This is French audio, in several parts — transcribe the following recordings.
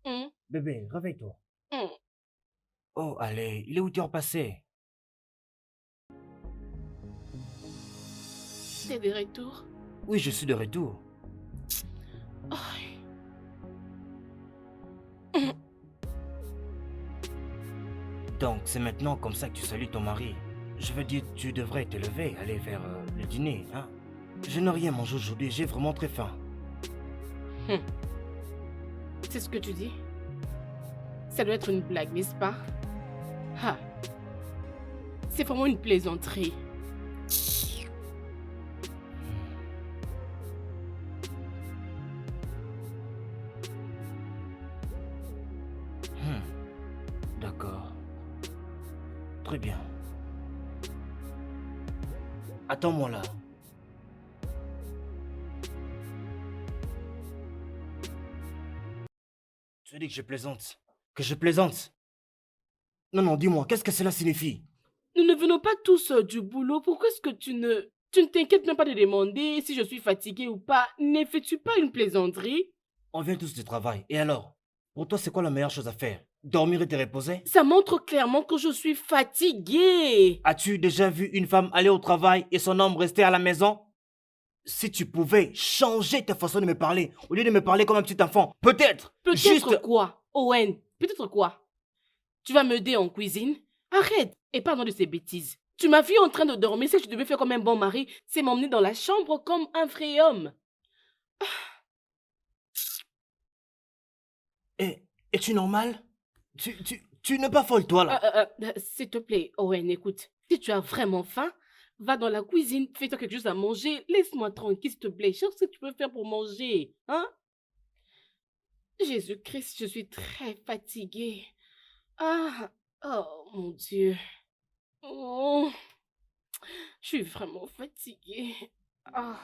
Hum, Bébé, réveille-toi. hum. Oh, allez, il est 8 heures passées. T'es de retour? Oui, je suis de retour. Aïe. Hum. Donc, c'est maintenant comme ça que tu salues ton mari. Je veux dire, tu devrais te lever, aller vers le dîner, hein. Je n'ai rien mangé aujourd'hui, j'ai vraiment très faim. Hum. C'est ce que tu dis? Ça doit être une blague, n'est-ce pas? Ah, c'est vraiment une plaisanterie. Hmm, d'accord. Très bien. Attends-moi là. Tu dis que je plaisante. Que je plaisante. Non, non, dis-moi, qu'est-ce que cela signifie? Nous ne venons pas tous du boulot. Pourquoi est-ce que tu ne t'inquiètes même pas de demander si je suis fatiguée ou pas? N'effectue pas une plaisanterie. On vient tous du travail. Et alors? Pour toi, c'est quoi la meilleure chose à faire? Dormir et te reposer? Ça montre clairement que je suis fatiguée. As-tu déjà vu une femme aller au travail et son homme rester à la maison? Si tu pouvais changer ta façon de me parler, au lieu de me parler comme un petit enfant, peut-être, Peut-être juste... quoi, Owen? Peut-être quoi? Tu vas m'aider en cuisine? Arrête et parle de ces bêtises. Tu m'as vu en train de dormir. Si je devais faire comme un bon mari, c'est m'emmener dans la chambre comme un vrai homme. Es-tu normal? Tu n'es pas folle, toi, là. S'il te plaît, Owen, écoute. Si tu as vraiment faim, va dans la cuisine, fais-toi quelque chose à manger. Laisse-moi tranquille, s'il te plaît. Cherche ce que tu peux faire pour manger. Hein? Jésus-Christ, je suis très fatiguée. Ah, oh mon Dieu. Oh, je suis vraiment fatiguée. Ah.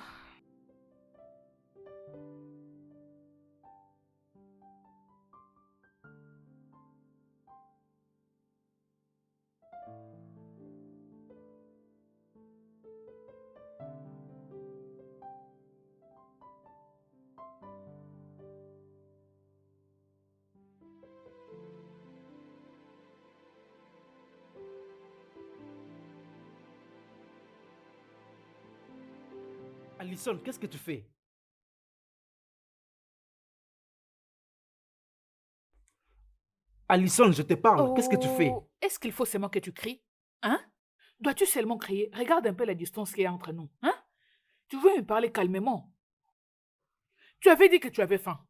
Alison, qu'est-ce que tu fais? Alison, je te parle. Qu'est-ce que tu fais? Oh, est-ce qu'il faut seulement que tu cries? Hein? Dois-tu seulement crier? Regarde un peu la distance qu'il y a entre nous. Hein? Tu veux me parler calmement? Tu avais dit que tu avais faim.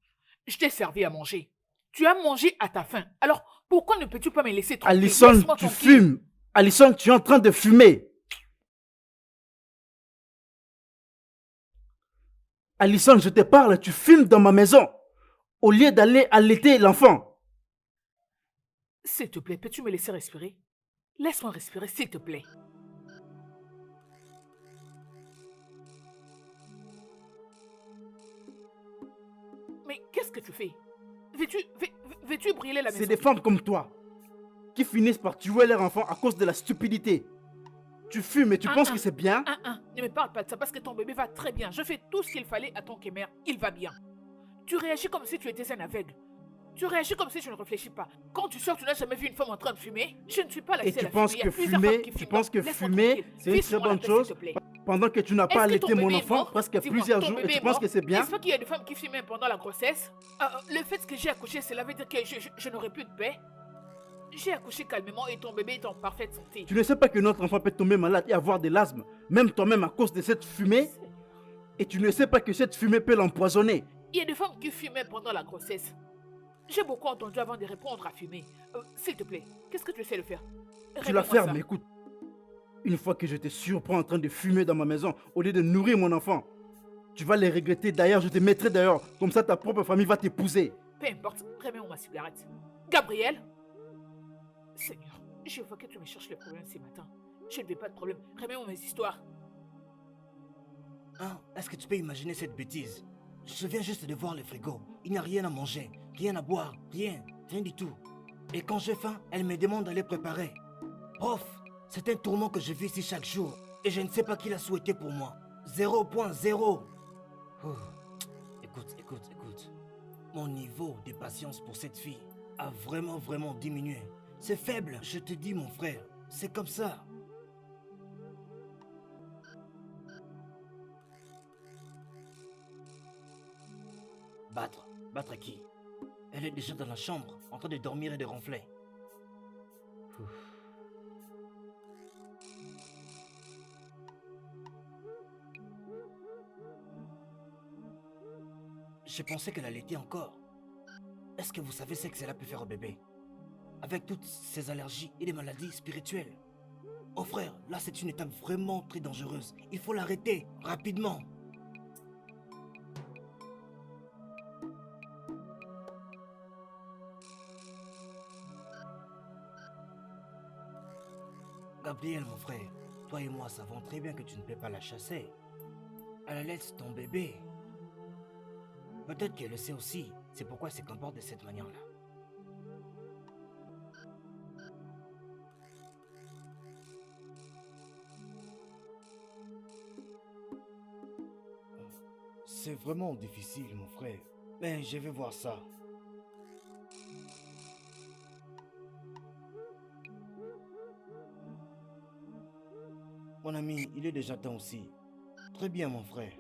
Je t'ai servi à manger. Tu as mangé à ta faim. Alors, pourquoi ne peux-tu pas me laisser tranquille? Alison, Laisse-moi tu tranquille. fumes. Alison, tu es en train de fumer. Alison, je te parle, tu fumes dans ma maison. Au lieu d'aller allaiter l'enfant. S'il te plaît, peux-tu me laisser respirer? Laisse-moi respirer, s'il te plaît. Mais qu'est-ce que tu fais? Veux-tu brûler la C'est maison? des femmes comme toi qui finissent par tuer leur enfant à cause de la stupidité. Tu fumes et tu penses que c'est bien? Ne me parle pas de ça parce que ton bébé va très bien. Je fais tout ce qu'il fallait à ton kémer. Il va bien. Tu réagis comme si tu étais un aveugle. Tu réagis comme si tu ne réfléchis pas. Quand tu sors, tu n'as jamais vu une femme en train de fumer. Je ne suis pas la Et seule tu à fumer. penses Il y a que plusieurs femmes fumer, qui tu fument. penses que Laisse-moi fumer, tranquille. c'est une très Vise-moi la bonne paix, s'il chose te plaît. pendant que tu n'as pas Est-ce que ton allaité mon bébé est enfant mort? presque Dis-moi, plusieurs ton jours et bébé tu est penses mort? que c'est bien? N'est-ce pas qu'il y a des femmes qui fument pendant la grossesse? Le fait que j'ai accouché, cela veut dire que je n'aurai plus de paix? J'ai accouché calmement et ton bébé est en parfaite santé. Tu ne sais pas que notre enfant peut tomber malade et avoir de l'asthme, même toi-même à cause de cette fumée? Seigneur. Et tu ne sais pas que cette fumée peut l'empoisonner. Il y a des femmes qui fumaient pendant la grossesse. J'ai beaucoup entendu avant de répondre à fumer. S'il te plaît, qu'est-ce que tu essaies de faire? Tu la Révèle-moi ça. fermes, écoute. Une fois que je te surprends en train de fumer dans ma maison au lieu de nourrir mon enfant, tu vas les regretter. D'ailleurs, je te mettrai dehors. Comme ça, ta propre famille va t'épouser. Peu importe, remets-moi ma cigarette. Gabriel? Seigneur, je vois que tu me cherches le problème ce matin. Je ne veux pas de problème. Remets-moi mes histoires. Hein? Est-ce que tu peux imaginer cette bêtise? Je viens juste de voir le frigo. Il n'y a rien à manger, rien à boire, rien, rien du tout. Et quand j'ai faim, elle me demande d'aller préparer. Prof, c'est un tourment que je vis ici chaque jour. Et je ne sais pas qui l'a souhaité pour moi. 0.0. Ouh. Écoute, écoute, écoute. Mon niveau de patience pour cette fille a vraiment diminué. C'est faible, je te dis mon frère. C'est comme ça. Battre? Battre qui? Elle est déjà dans la chambre, en train de dormir et de ronfler. Ouf. Je pensais qu'elle allaitait encore. Est-ce que vous savez ce que cela peut faire au bébé? Avec toutes ces allergies et les maladies spirituelles. Oh frère, là c'est une étape vraiment très dangereuse. Il faut l'arrêter, rapidement. Gabriel, mon frère, toi et moi savons très bien que tu ne peux pas la chasser. Elle allait ton bébé. Peut-être qu'elle le sait aussi. C'est pourquoi elle se comporte de cette manière-là. C'est vraiment difficile, mon frère. Mais je vais voir ça. Mon ami, il est déjà temps aussi. Très bien, mon frère.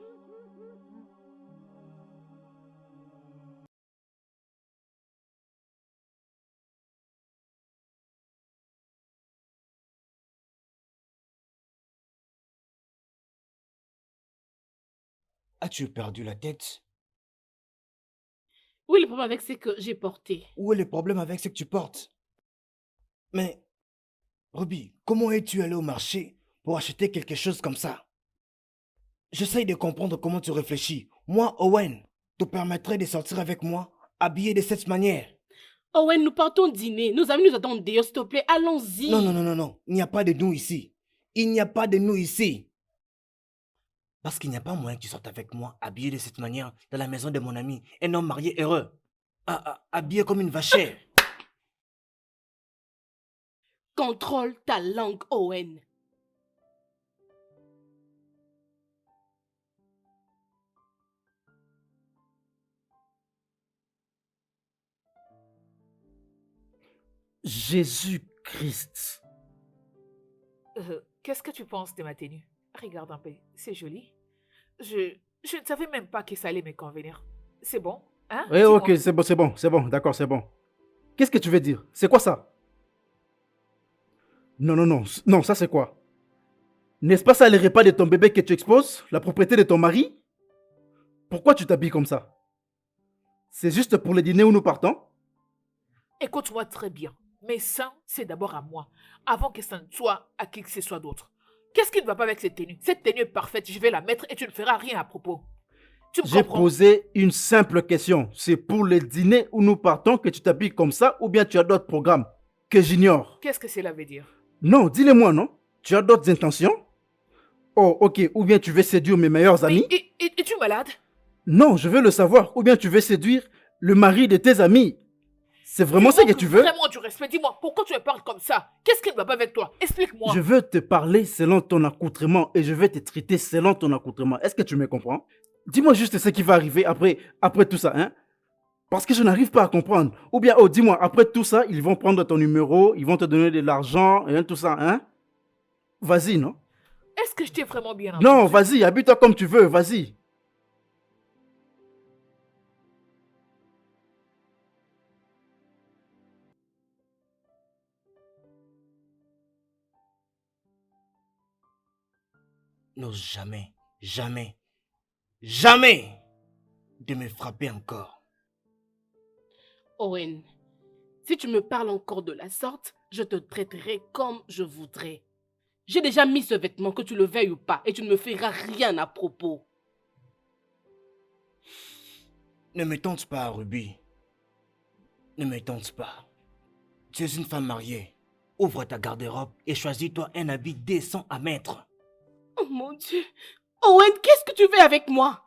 As-tu perdu la tête? Oui, le problème avec c'est que j'ai porté. Où est le problème avec ce que tu portes? Mais, Ruby, comment es-tu allé au marché pour acheter quelque chose comme ça? J'essaye de comprendre comment tu réfléchis. Moi, Owen, te permettrais de sortir avec moi, habillé de cette manière? Owen, nous partons dîner. Nos amis nous attendent dehors, s'il te plaît. Allons-y. Non. Il n'y a pas de nous ici. Il n'y a pas de nous ici. Parce qu'il n'y a pas moyen que tu sortes avec moi, habillé de cette manière, dans la maison de mon ami, un homme marié heureux. Habillé comme une vachère. Contrôle ta langue, Owen. Jésus-Christ. Qu'est-ce que tu penses de ma tenue? Regarde un peu, c'est joli. Je ne savais même pas que ça allait me convenir. C'est bon, hein? Oui, Dis-moi. ok, c'est bon, d'accord, c'est bon. Qu'est-ce que tu veux dire? C'est quoi ça? Non, ça c'est quoi? N'est-ce pas ça les repas de ton bébé que tu exposes? La propriété de ton mari? Pourquoi tu t'habilles comme ça? C'est juste pour le dîner où nous partons? Écoute-moi très bien. Mais ça, c'est d'abord à moi, avant que ça ne soit à qui que ce soit d'autre. Qu'est-ce qui ne va pas avec cette tenue? Cette tenue est parfaite, je vais la mettre et tu ne feras rien à propos. Tu me J'ai comprends? posé une simple question. C'est pour le dîner où nous partons que tu t'habilles comme ça ou bien tu as d'autres programmes que j'ignore? Qu'est-ce que cela veut dire? Non, dis-le-moi, non? Tu as d'autres intentions? Oh, ok, ou bien tu veux séduire mes meilleurs amis? Mais es-tu malade? Non, je veux le savoir. Ou bien tu veux séduire le mari de tes amis? C'est vraiment ça que tu veux? Vraiment du respect. Dis-moi, pourquoi tu me parles comme ça? Qu'est-ce qui ne va pas avec toi? Explique-moi. Je veux te parler selon ton accoutrement et je vais te traiter selon ton accoutrement. Est-ce que tu me comprends? Dis-moi juste ce qui va arriver après tout ça, hein? Parce que je n'arrive pas à comprendre. Ou bien, oh, dis-moi, après tout ça, ils vont prendre ton numéro, ils vont te donner de l'argent, et tout ça, hein? Vas-y, non? Est-ce que je t'ai vraiment bien entendu? Non, vas-y, habille-toi comme tu veux, vas-y. N'ose jamais de me frapper encore. Owen, si tu me parles encore de la sorte, je te traiterai comme je voudrais. J'ai déjà mis ce vêtement, que tu le veuilles ou pas, et tu ne me feras rien à propos. Ne me tente pas, Ruby. Ne me tente pas. Tu es une femme mariée. Ouvre ta garde-robe et choisis-toi un habit décent à mettre. Oh mon Dieu. Owen, qu'est-ce que tu veux avec moi?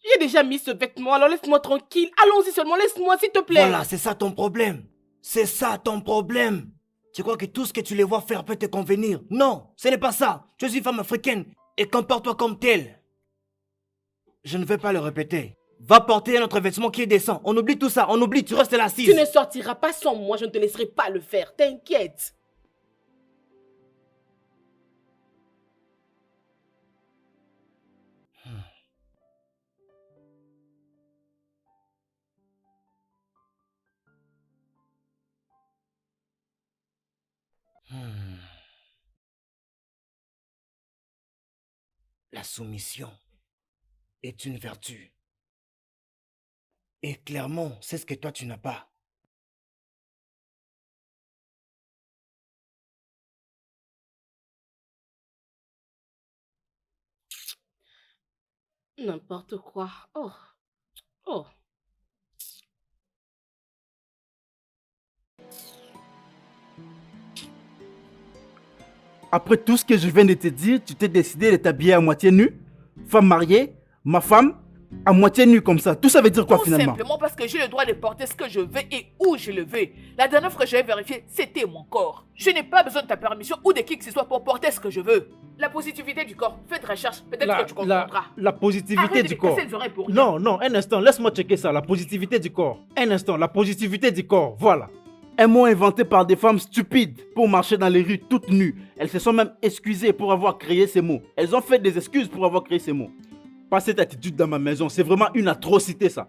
J'ai déjà mis ce vêtement, alors laisse-moi tranquille. Allons-y seulement, laisse-moi s'il te plaît. Voilà, c'est ça ton problème. C'est ça ton problème. Tu crois que tout ce que tu les vois faire peut te convenir? Non, ce n'est pas ça. Tu es une femme africaine et comporte-toi comme telle. Je ne vais pas le répéter. Va porter un autre vêtement qui est décent. On oublie tout ça, on oublie, tu restes là assise. Tu ne sortiras pas sans moi, je ne te laisserai pas le faire. T'inquiète. La soumission est une vertu. Et clairement, c'est ce que toi tu n'as pas. N'importe quoi. Oh. Oh. Après tout ce que je viens de te dire, tu t'es décidé de t'habiller à moitié nue? Femme mariée, ma femme, à moitié nue comme ça. Tout ça veut dire quoi Tout finalement? simplement parce que j'ai le droit de porter ce que je veux et où je le veux. La dernière fois que j'avais vérifié, c'était mon corps. Je n'ai pas besoin de ta permission ou de qui que ce soit pour porter ce que je veux. La positivité du corps, fais de recherche, peut-être que tu comprendras. La positivité Arrête de du me corps. casser les oreilles pour rien. Non, non, un instant, laisse-moi checker ça. La positivité du corps. Un instant, la positivité du corps, voilà. Un mot inventé par des femmes stupides pour marcher dans les rues toutes nues. Elles se sont même excusées pour avoir créé ces mots. Elles ont fait des excuses pour avoir créé ces mots. Pas cette attitude dans ma maison, c'est vraiment une atrocité ça.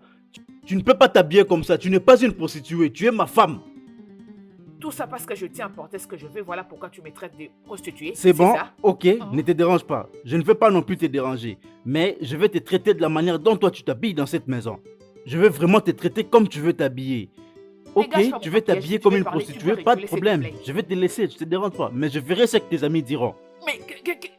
Tu ne peux pas t'habiller comme ça, tu n'es pas une prostituée, tu es ma femme. Tout ça parce que je tiens à porter ce que je veux, voilà pourquoi tu me traites de prostituée. C'est bon, ça? ok, ne te dérange pas. Je ne veux pas non plus te déranger. Mais je vais te traiter de la manière dont toi tu t'habilles dans cette maison. Je veux vraiment te traiter comme tu veux t'habiller. Ok, Dégage-toi, tu mon veux papier, t'habiller si tu comme veux une parler, tu prostituée, peux pas de reculer, problème. s'il te plaît. Je vais te laisser, je te dérange pas. Mais je verrai ce que tes amis diront. Mais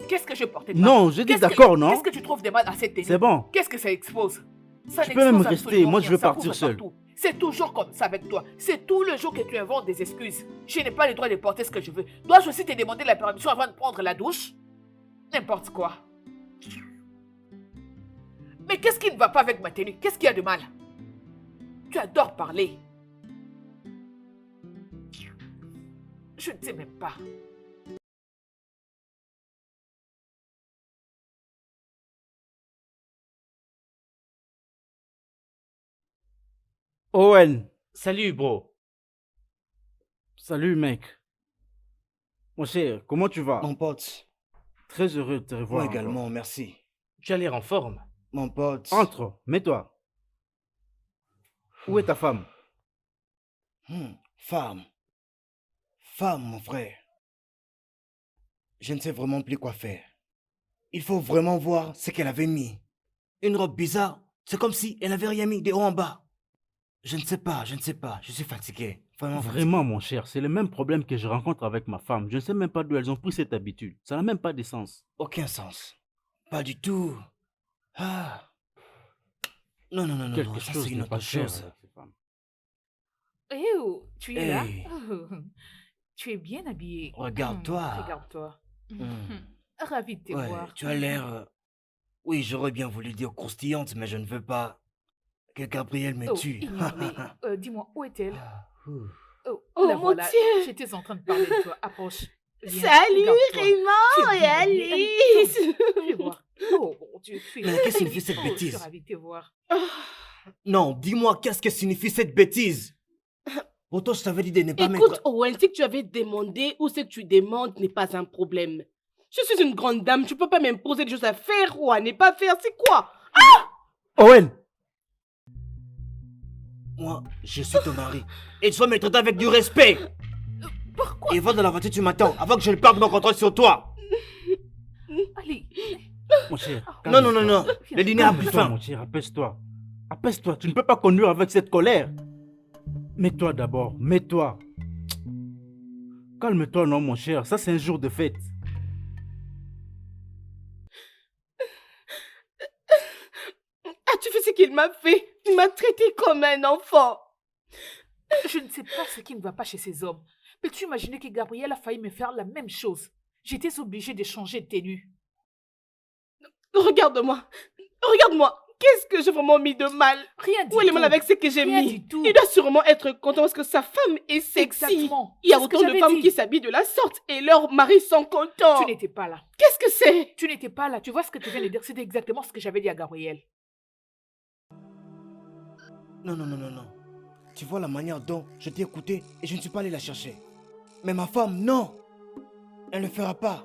qu'est-ce que je portais de mal? Non, je dis Qu'est-ce d'accord, que- non? Qu'est-ce que tu trouves de mal à cette tenue? C'est bon. Qu'est-ce que ça expose? Ça Tu peux même n'expose rester, absolument moi, je rien, veux ça partir couvre seul. partout. C'est toujours comme ça avec toi. C'est tout le jour que tu inventes des excuses. Je n'ai pas le droit de porter ce que je veux. Dois-je aussi te demander la permission avant de prendre la douche? N'importe quoi. Mais qu'est-ce qui ne va pas avec ma tenue? Qu'est-ce qu'il y a de mal? Tu adores parler. Je ne sais même pas. Owen, Salut, bro. salut mec. Mon cher, comment tu vas? Mon pote, Très heureux de te revoir. moi encore. également, merci. Tu as l'air en forme. Mon pote. Entre, mets-toi. Où est ta femme? Femme. Femme, mon frère. Je ne sais vraiment plus quoi faire. Il faut vraiment voir ce qu'elle avait mis. Une robe bizarre. C'est comme si elle n'avait rien mis de haut en bas. Je ne sais pas, je ne sais pas. Je suis fatigué. Vraiment fatigué. Vraiment, mon cher, c'est le même problème que je rencontre avec ma femme. Je ne sais même pas d'où elles ont pris cette habitude. Ça n'a même pas de sens. Aucun sens. Pas du tout. Ah. Non, non, non, non, Quelque non, ça chose c'est une n'est autre pas cher chose. avec ces femmes. Tu es là? Hey. Oh, tu es bien habillé. Regarde-toi. Regarde-toi. Hmm. Ravi de te Ouais, voir. tu as l'air... Oui, j'aurais bien voulu dire croustillante, mais je ne veux pas que Gabriel me Oh, tue. ignore-les. Dis-moi, où est-elle? Ah, ouh. Oh, la mon voilà. Dieu. J'étais en train de parler de toi. Approche. Viens, Salut regarde-toi. Raymond Tu es et bien habillée. Alice. Je vais voir. Oh, mon Dieu, tu es Mais qu'est-ce que signifie cette Oh, je bêtise? suis ravie de te voir. Non, dis-moi, qu'est-ce que signifie cette bêtise? Pourtant, je t'avais dit de ne pas Écoute, mettre... Owen, si tu avais demandé ou ce que tu demandes n'est pas un problème. Je suis une grande dame, tu peux pas m'imposer des choses à faire ou à ne pas faire, c'est quoi? Owen! Moi, je suis ton mari. Et tu dois me traiter avec du respect. Pourquoi? Et va dans la voiture, tu m'attends, avant que je ne perde mon contrôle sur toi. Allez. Mon cher. Non, non, non, non. Viens. Le dîner a pris Calme-toi, fin. mon cher, apaise-toi. Apaise-toi, tu ne peux pas conduire avec cette colère. Mets-toi d'abord, mets-toi. Calme-toi, non, mon cher, ça c'est un jour de fête. As-tu vu ce qu'il m'a fait? Il m'a traité comme un enfant. Je ne sais pas ce qui ne va pas chez ces hommes. Peux-tu imaginer que Gabriel a failli me faire la même chose? J'étais obligée de changer de tenue. Regarde-moi. Regarde-moi. Qu'est-ce que j'ai vraiment mis de mal? Rien du Où est le tout. mal avec ce que j'ai Rien mis? du tout. Il doit sûrement être content parce que sa femme est sexy. Exactement. Il y a C'est ce que autant de j'avais femmes dit. qui s'habillent de la sorte et leurs maris sont contents. Tu n'étais pas là. Qu'est-ce que c'est? Tu n'étais pas là. Tu vois ce que tu viens de dire? C'était exactement ce que j'avais dit à Gabriel. Non, non, non, non, non. Tu vois la manière dont je t'ai écouté et je ne suis pas allé la chercher. Mais ma femme, non. Elle ne le fera pas.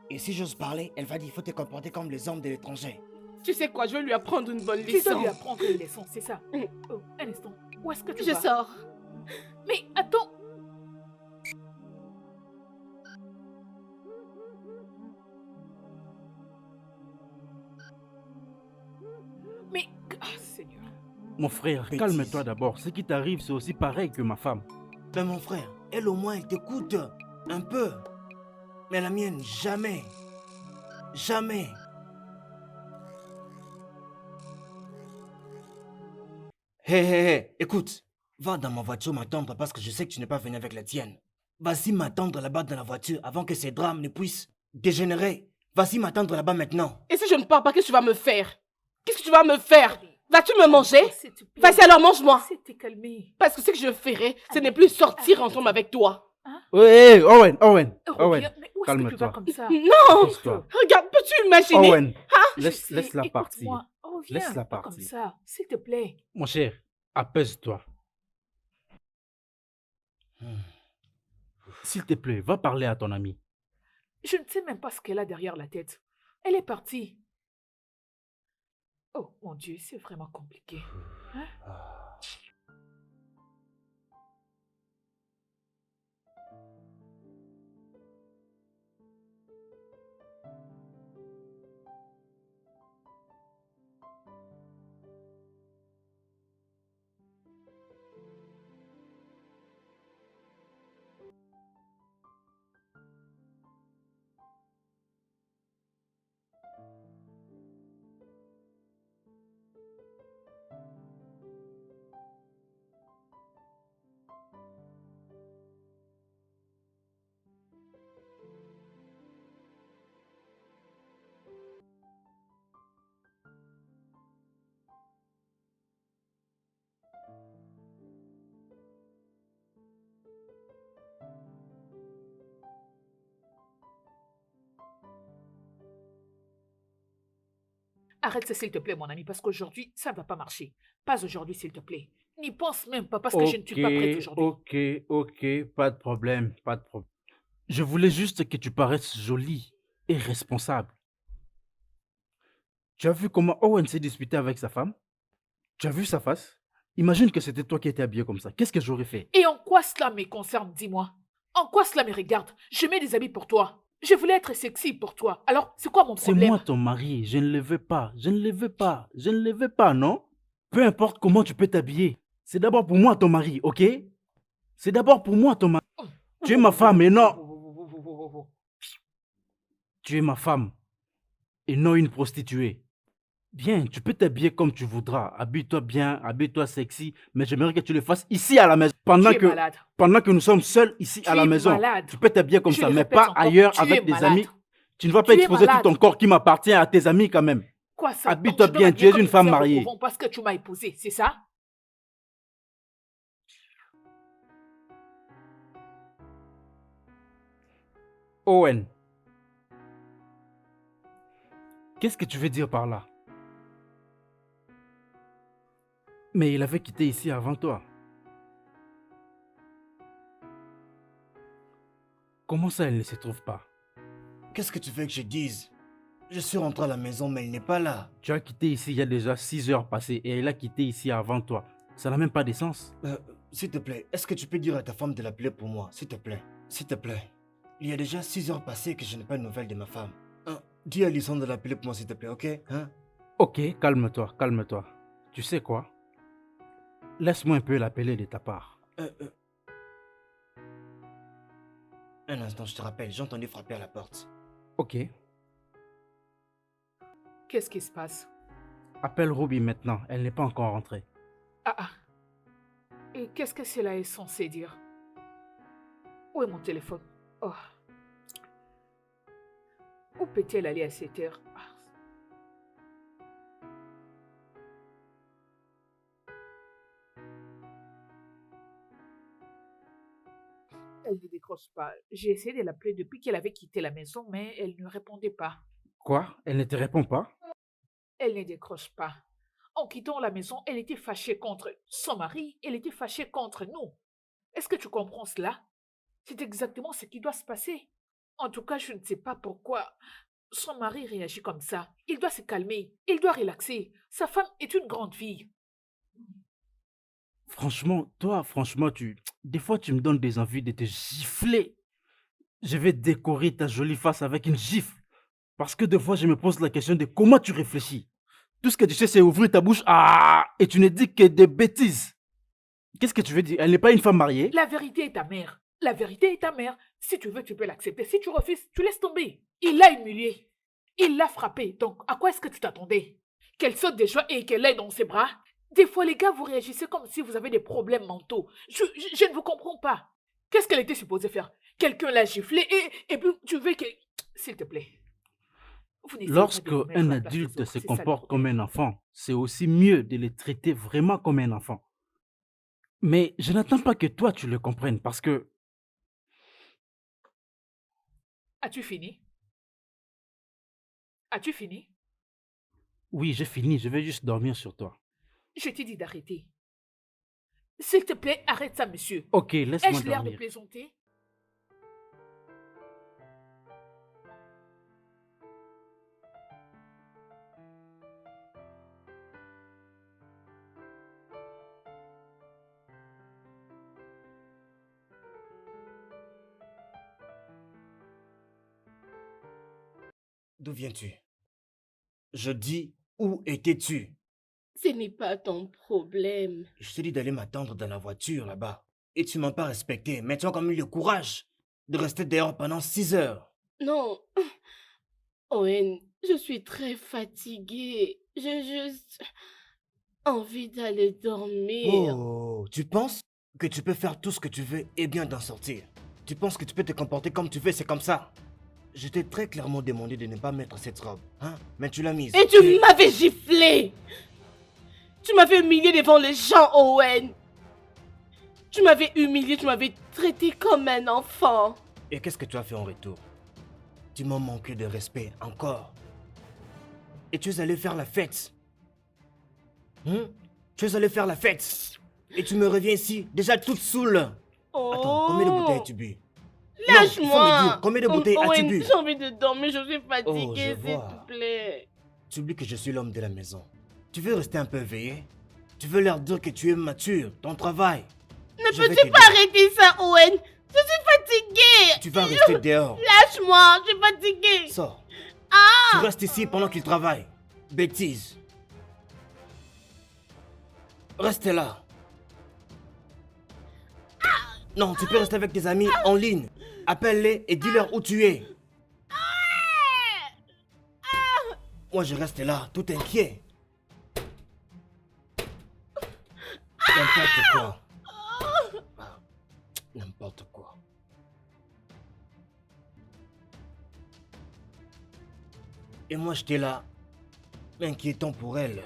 Et si j'ose parler, elle va dire il faut te comporter comme les hommes de l'étranger. Tu sais quoi, je vais lui apprendre une bonne Tu dois leçon. lui apprendre une leçon, c'est ça. Mm. Oh, un instant. Où est-ce que tu Je vas? sors. Mais attends. Mais... Ah, Seigneur. Mon frère, Bêtise. calme-toi d'abord. Ce qui t'arrive, c'est aussi pareil que ma femme. Ben mon frère, elle au moins, elle t'écoute un peu. Mais la mienne, jamais. Jamais. Hé, hé, hé, écoute. Va dans ma voiture m'attendre parce que je sais que tu n'es pas venu avec la tienne. Vas-y m'attendre là-bas dans la voiture avant que ces drames ne puissent dégénérer. Vas-y m'attendre là-bas maintenant. Et si je ne pars pas, qu'est-ce que tu vas me faire? Qu'est-ce que tu vas me faire? Vas-tu me manger? S'il te plaît. Vas-y alors, mange-moi. Essaie de te calmer. Parce que ce que je ferai, ce n'est plus sortir ensemble avec toi. Oui, Owen, Owen, Owen. Reviens. Mais où est-ce que tu vas calme-toi. comme ça? Non! Pose-toi. Regarde, peux-tu imaginer? Owen, Je sais, laisse-la partir. écoute-moi. Reviens, Laisse-la pas comme partir. ça, s'il te plaît. Mon cher, apaise-toi. S'il te plaît, va parler à ton ami. Je ne sais même pas ce qu'elle a derrière la tête. Elle est partie. Oh mon Dieu, c'est vraiment compliqué. Hein? Arrête ça, s'il te plaît, mon ami, parce qu'aujourd'hui, ça ne va pas marcher. Pas aujourd'hui, s'il te plaît. N'y pense même pas, parce que je ne suis pas prête aujourd'hui. Ok, pas de problème, pas de problème. Je voulais juste que tu paraisses jolie et responsable. Tu as vu comment Owen s'est disputé avec sa femme? Tu as vu sa face? Imagine que c'était toi qui étais habillé comme ça. Qu'est-ce que j'aurais fait? Et en quoi cela me concerne, dis-moi? En quoi cela me regarde? Je mets des habits pour toi. Je voulais être sexy pour toi. Alors, c'est quoi mon C'est problème? moi ton mari, je ne le veux pas, je ne le veux pas, je ne le veux pas, non? Peu importe comment tu peux t'habiller. C'est d'abord pour moi ton mari, ok? C'est d'abord pour moi ton mari. Tu es ma femme et non... Tu es ma femme et non une prostituée. Bien, tu peux t'habiller comme tu voudras. Habille-toi bien, habille-toi sexy, mais j'aimerais que tu le fasses ici à la maison. Tu es malade. Pendant que nous sommes seuls ici à Tu la es maison. malade. Tu peux t'habiller comme Je ça, le mais répète pas encore, ailleurs tu es avec des malade. amis. Tu ne vas pas Tu es exposer tout malade. ton corps qui m'appartient à tes amis quand même. Quoi ça? Habille-toi Donc, je dois bien, m'habiller tu es comme une femme sœur au mariée. couvent parce que tu m'as épousé, c'est ça? Owen, qu'est-ce que tu veux dire par là? Mais il avait quitté ici avant toi. Comment ça, il ne se trouve pas? Qu'est-ce que tu veux que je dise? Je suis rentré à la maison, mais il n'est pas là. Tu as quitté ici il y a déjà 6 heures passées et il a quitté ici avant toi. Ça n'a même pas de sens. S'il te plaît, est-ce que tu peux dire à ta femme de l'appeler pour moi? S'il te plaît. S'il te plaît. Il y a déjà 6 heures passées que je n'ai pas de nouvelles de ma femme. Dis à Alison de l'appeler pour moi, s'il te plaît, ok? Hein? Ok, calme-toi, calme-toi. Tu sais quoi? Laisse-moi un peu l'appeler de ta part. Un instant, je te rappelle, j'ai entendu frapper à la porte. Ok. Qu'est-ce qui se passe? Appelle Ruby maintenant, elle n'est pas encore rentrée. Ah. Et qu'est-ce que cela est censé dire? Où est mon téléphone? Oh. Où peut-elle aller à cette heure? Elle ne décroche pas. J'ai essayé de l'appeler depuis qu'elle avait quitté la maison, mais elle ne répondait pas. Quoi? Elle ne te répond pas? Elle ne décroche pas. En quittant la maison, elle était fâchée contre son mari, elle était fâchée contre nous. Est-ce que tu comprends cela? C'est exactement ce qui doit se passer. En tout cas, je ne sais pas pourquoi son mari réagit comme ça. Il doit se calmer, il doit relaxer. Sa femme est une grande fille. Franchement, toi, franchement, des fois, tu me donnes des envies de te gifler. Je vais décorer ta jolie face avec une gifle. Parce que des fois, je me pose la question de comment tu réfléchis. Tout ce que tu sais, c'est ouvrir ta bouche. Ah, et tu ne dis que des bêtises. Qu'est-ce que tu veux dire? Elle n'est pas une femme mariée? La vérité est ta mère. La vérité est ta mère. Si tu veux, tu peux l'accepter. Si tu refuses, tu laisses tomber. Il l'a humiliée. Il l'a frappée. Donc, à quoi est-ce que tu t'attendais? Qu'elle saute de joie et qu'elle aille dans ses bras? Des fois, les gars, vous réagissez comme si vous avez des problèmes mentaux. Je ne vous comprends pas. Qu'est-ce qu'elle était supposée faire? Quelqu'un l'a giflée et puis tu veux que... S'il te plaît. Vous n'essayez pas de Lorsque vous mettre à un la place des adulte autres, se c'est ça le comporte comme problème. un enfant, c'est aussi mieux de le traiter vraiment comme un enfant. Mais je n'attends pas que toi, tu le comprennes parce que... As-tu fini? As-tu fini? Oui, j'ai fini, je vais juste dormir sur toi. Je t'ai dit d'arrêter. S'il te plaît, arrête ça, monsieur. Ok, laisse-moi Ai-je l'air de dormir. plaisanter? D'où viens-tu? Je dis, où étais-tu? Ce n'est pas ton problème. Je t'ai dit d'aller m'attendre dans la voiture là-bas. Et tu m'as pas respecté, mais tu as quand même eu le courage de rester dehors pendant 6 heures. Non, Owen, je suis très fatiguée. J'ai juste envie d'aller dormir. Oh, tu penses que tu peux faire tout ce que tu veux et bien d'en sortir? Tu penses que tu peux te comporter comme tu veux, c'est comme ça? Je t'ai très clairement demandé de ne pas mettre cette robe, hein? Mais tu l'as mise. Et tu m'avais giflé. Tu m'avais humilié devant les gens, Owen. Tu m'avais humilié, tu m'avais traité comme un enfant. Et qu'est-ce que tu as fait en retour? Tu m'as manqué de respect encore. Et tu es allé faire la fête. Tu es allé faire la fête. Et tu me reviens ici, déjà toute saoule. Oh. Attends, combien de bouteilles as-tu bu? Non, il faut me Lâche-moi. dire, combien de bouteilles as-tu Owen, bu? j'ai envie de dormir, je suis Oh, fatiguée, je s'il vois. te plaît. Tu oublies que je suis l'homme de la maison. Tu veux rester un peu éveillé? Tu veux leur dire que tu es mature, ton travail. Ne Je vais peux-tu t'aider. pas arrêter ça, Owen? Je suis fatiguée. Tu vas rester dehors. Lâche-moi, je suis fatiguée. Sors. Ah! Tu restes ici pendant qu'il travaille. Bêtise. Reste là. Non, tu peux rester avec tes amis en ligne. Appelle-les et dis-leur où tu es. Moi, je reste là, tout inquiet. N'importe quoi. Ah, n'importe quoi. Et moi, j'étais là, inquiétant pour elle.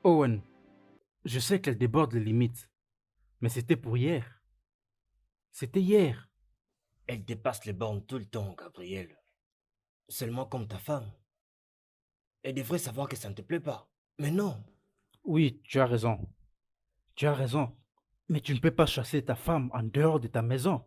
Owen, je sais qu'elle déborde les limites, mais c'était pour hier. C'était hier. Elle dépasse les bornes tout le temps, Gabriel. Seulement comme ta femme. Elle devrait savoir que ça ne te plaît pas. Mais non. Oui, tu as raison. Tu as raison. Mais tu ne peux pas chasser ta femme en dehors de ta maison.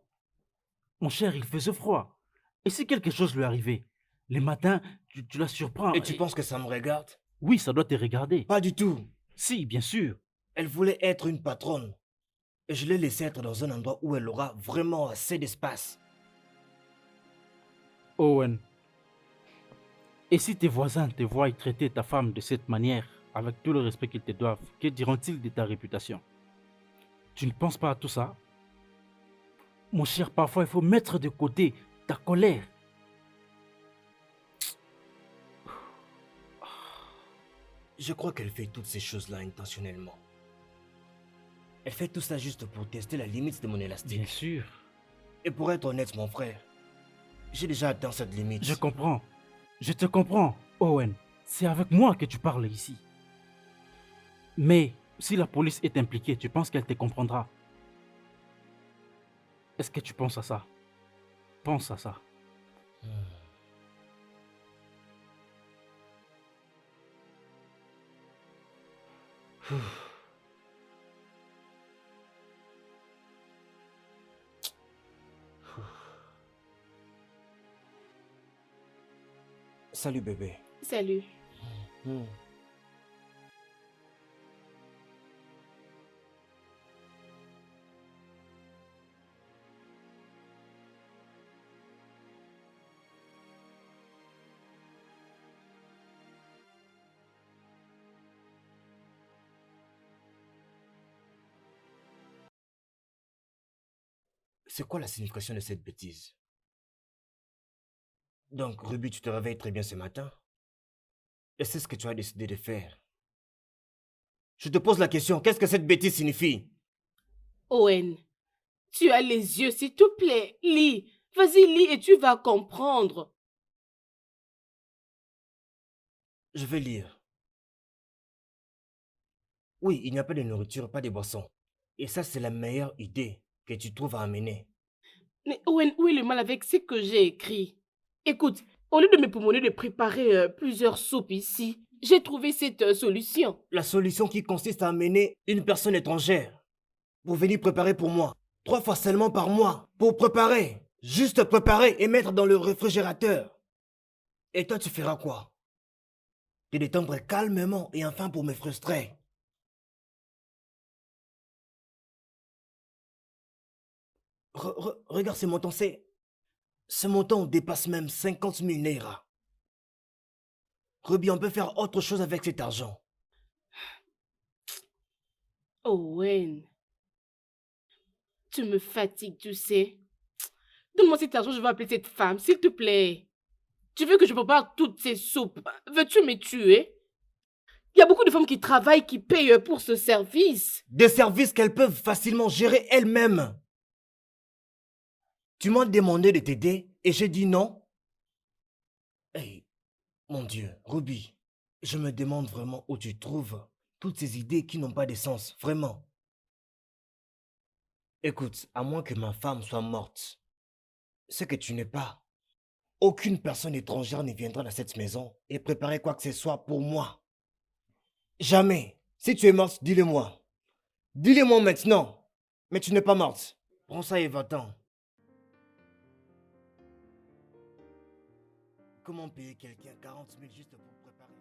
Mon cher, il faisait froid. Et si quelque chose lui arrivait, les matins, tu la surprends. Et tu penses que ça me regarde? Oui, ça doit te regarder. Pas du tout. Si, bien sûr. Elle voulait être une patronne. Et je l'ai laissée être dans un endroit où elle aura vraiment assez d'espace. Owen. Et si tes voisins te voient traiter ta femme de cette manière, avec tout le respect qu'ils te doivent, que diront-ils de ta réputation? Tu ne penses pas à tout ça? Mon cher, parfois il faut mettre de côté ta colère. Je crois qu'elle fait toutes ces choses-là intentionnellement. Elle fait tout ça juste pour tester la limite de mon élastique. Bien sûr. Et pour être honnête, mon frère, j'ai déjà atteint cette limite. Je comprends. Je te comprends, Owen. C'est avec moi que tu parles ici. Mais si la police est impliquée, tu penses qu'elle te comprendra? Est-ce que tu penses à ça? Pense à ça. Salut bébé. Salut. Hmm. C'est quoi la signification de cette bêtise? Donc, Ruby, tu te réveilles très bien ce matin? Et c'est ce que tu as décidé de faire? Je te pose la question, qu'est-ce que cette bêtise signifie? Owen, tu as les yeux, s'il te plaît. Lis. Vas-y, lis et tu vas comprendre. Je vais lire. Oui, il n'y a pas de nourriture, pas de boisson. Et ça, c'est la meilleure idée que tu trouves à amener. Mais Owen, où est le mal avec ce que j'ai écrit? Écoute, au lieu de me pommer de préparer plusieurs soupes ici, j'ai trouvé cette solution. La solution qui consiste à amener une personne étrangère pour venir préparer pour moi. 3 fois seulement par mois. Pour préparer. Juste préparer et mettre dans le réfrigérateur. Et toi, tu feras quoi? Te détendre calmement et enfin pour me frustrer. Regarde ce montant, ce montant dépasse même 50 000 naira. Ruby, on peut faire autre chose avec cet argent. Owen, tu me fatigues, tu sais. Donne-moi cet argent, je vais appeler cette femme, s'il te plaît. Tu veux que je prépare toutes ces soupes? Veux-tu me tuer? Il y a beaucoup de femmes qui travaillent, qui payent pour ce service. Des services qu'elles peuvent facilement gérer elles-mêmes. Tu m'as demandé de t'aider et j'ai dit non. Hey, mon Dieu, Ruby, je me demande vraiment où tu trouves toutes ces idées qui n'ont pas de sens, vraiment. Écoute, à moins que ma femme soit morte, ce que tu n'es pas, aucune personne étrangère ne viendra dans cette maison et préparer quoi que ce soit pour moi. Jamais. Si tu es morte, dis-le-moi. Dis-le-moi maintenant. Mais tu n'es pas morte. Prends ça et va-t'en. Comment payer quelqu'un 40 000 juste pour préparer?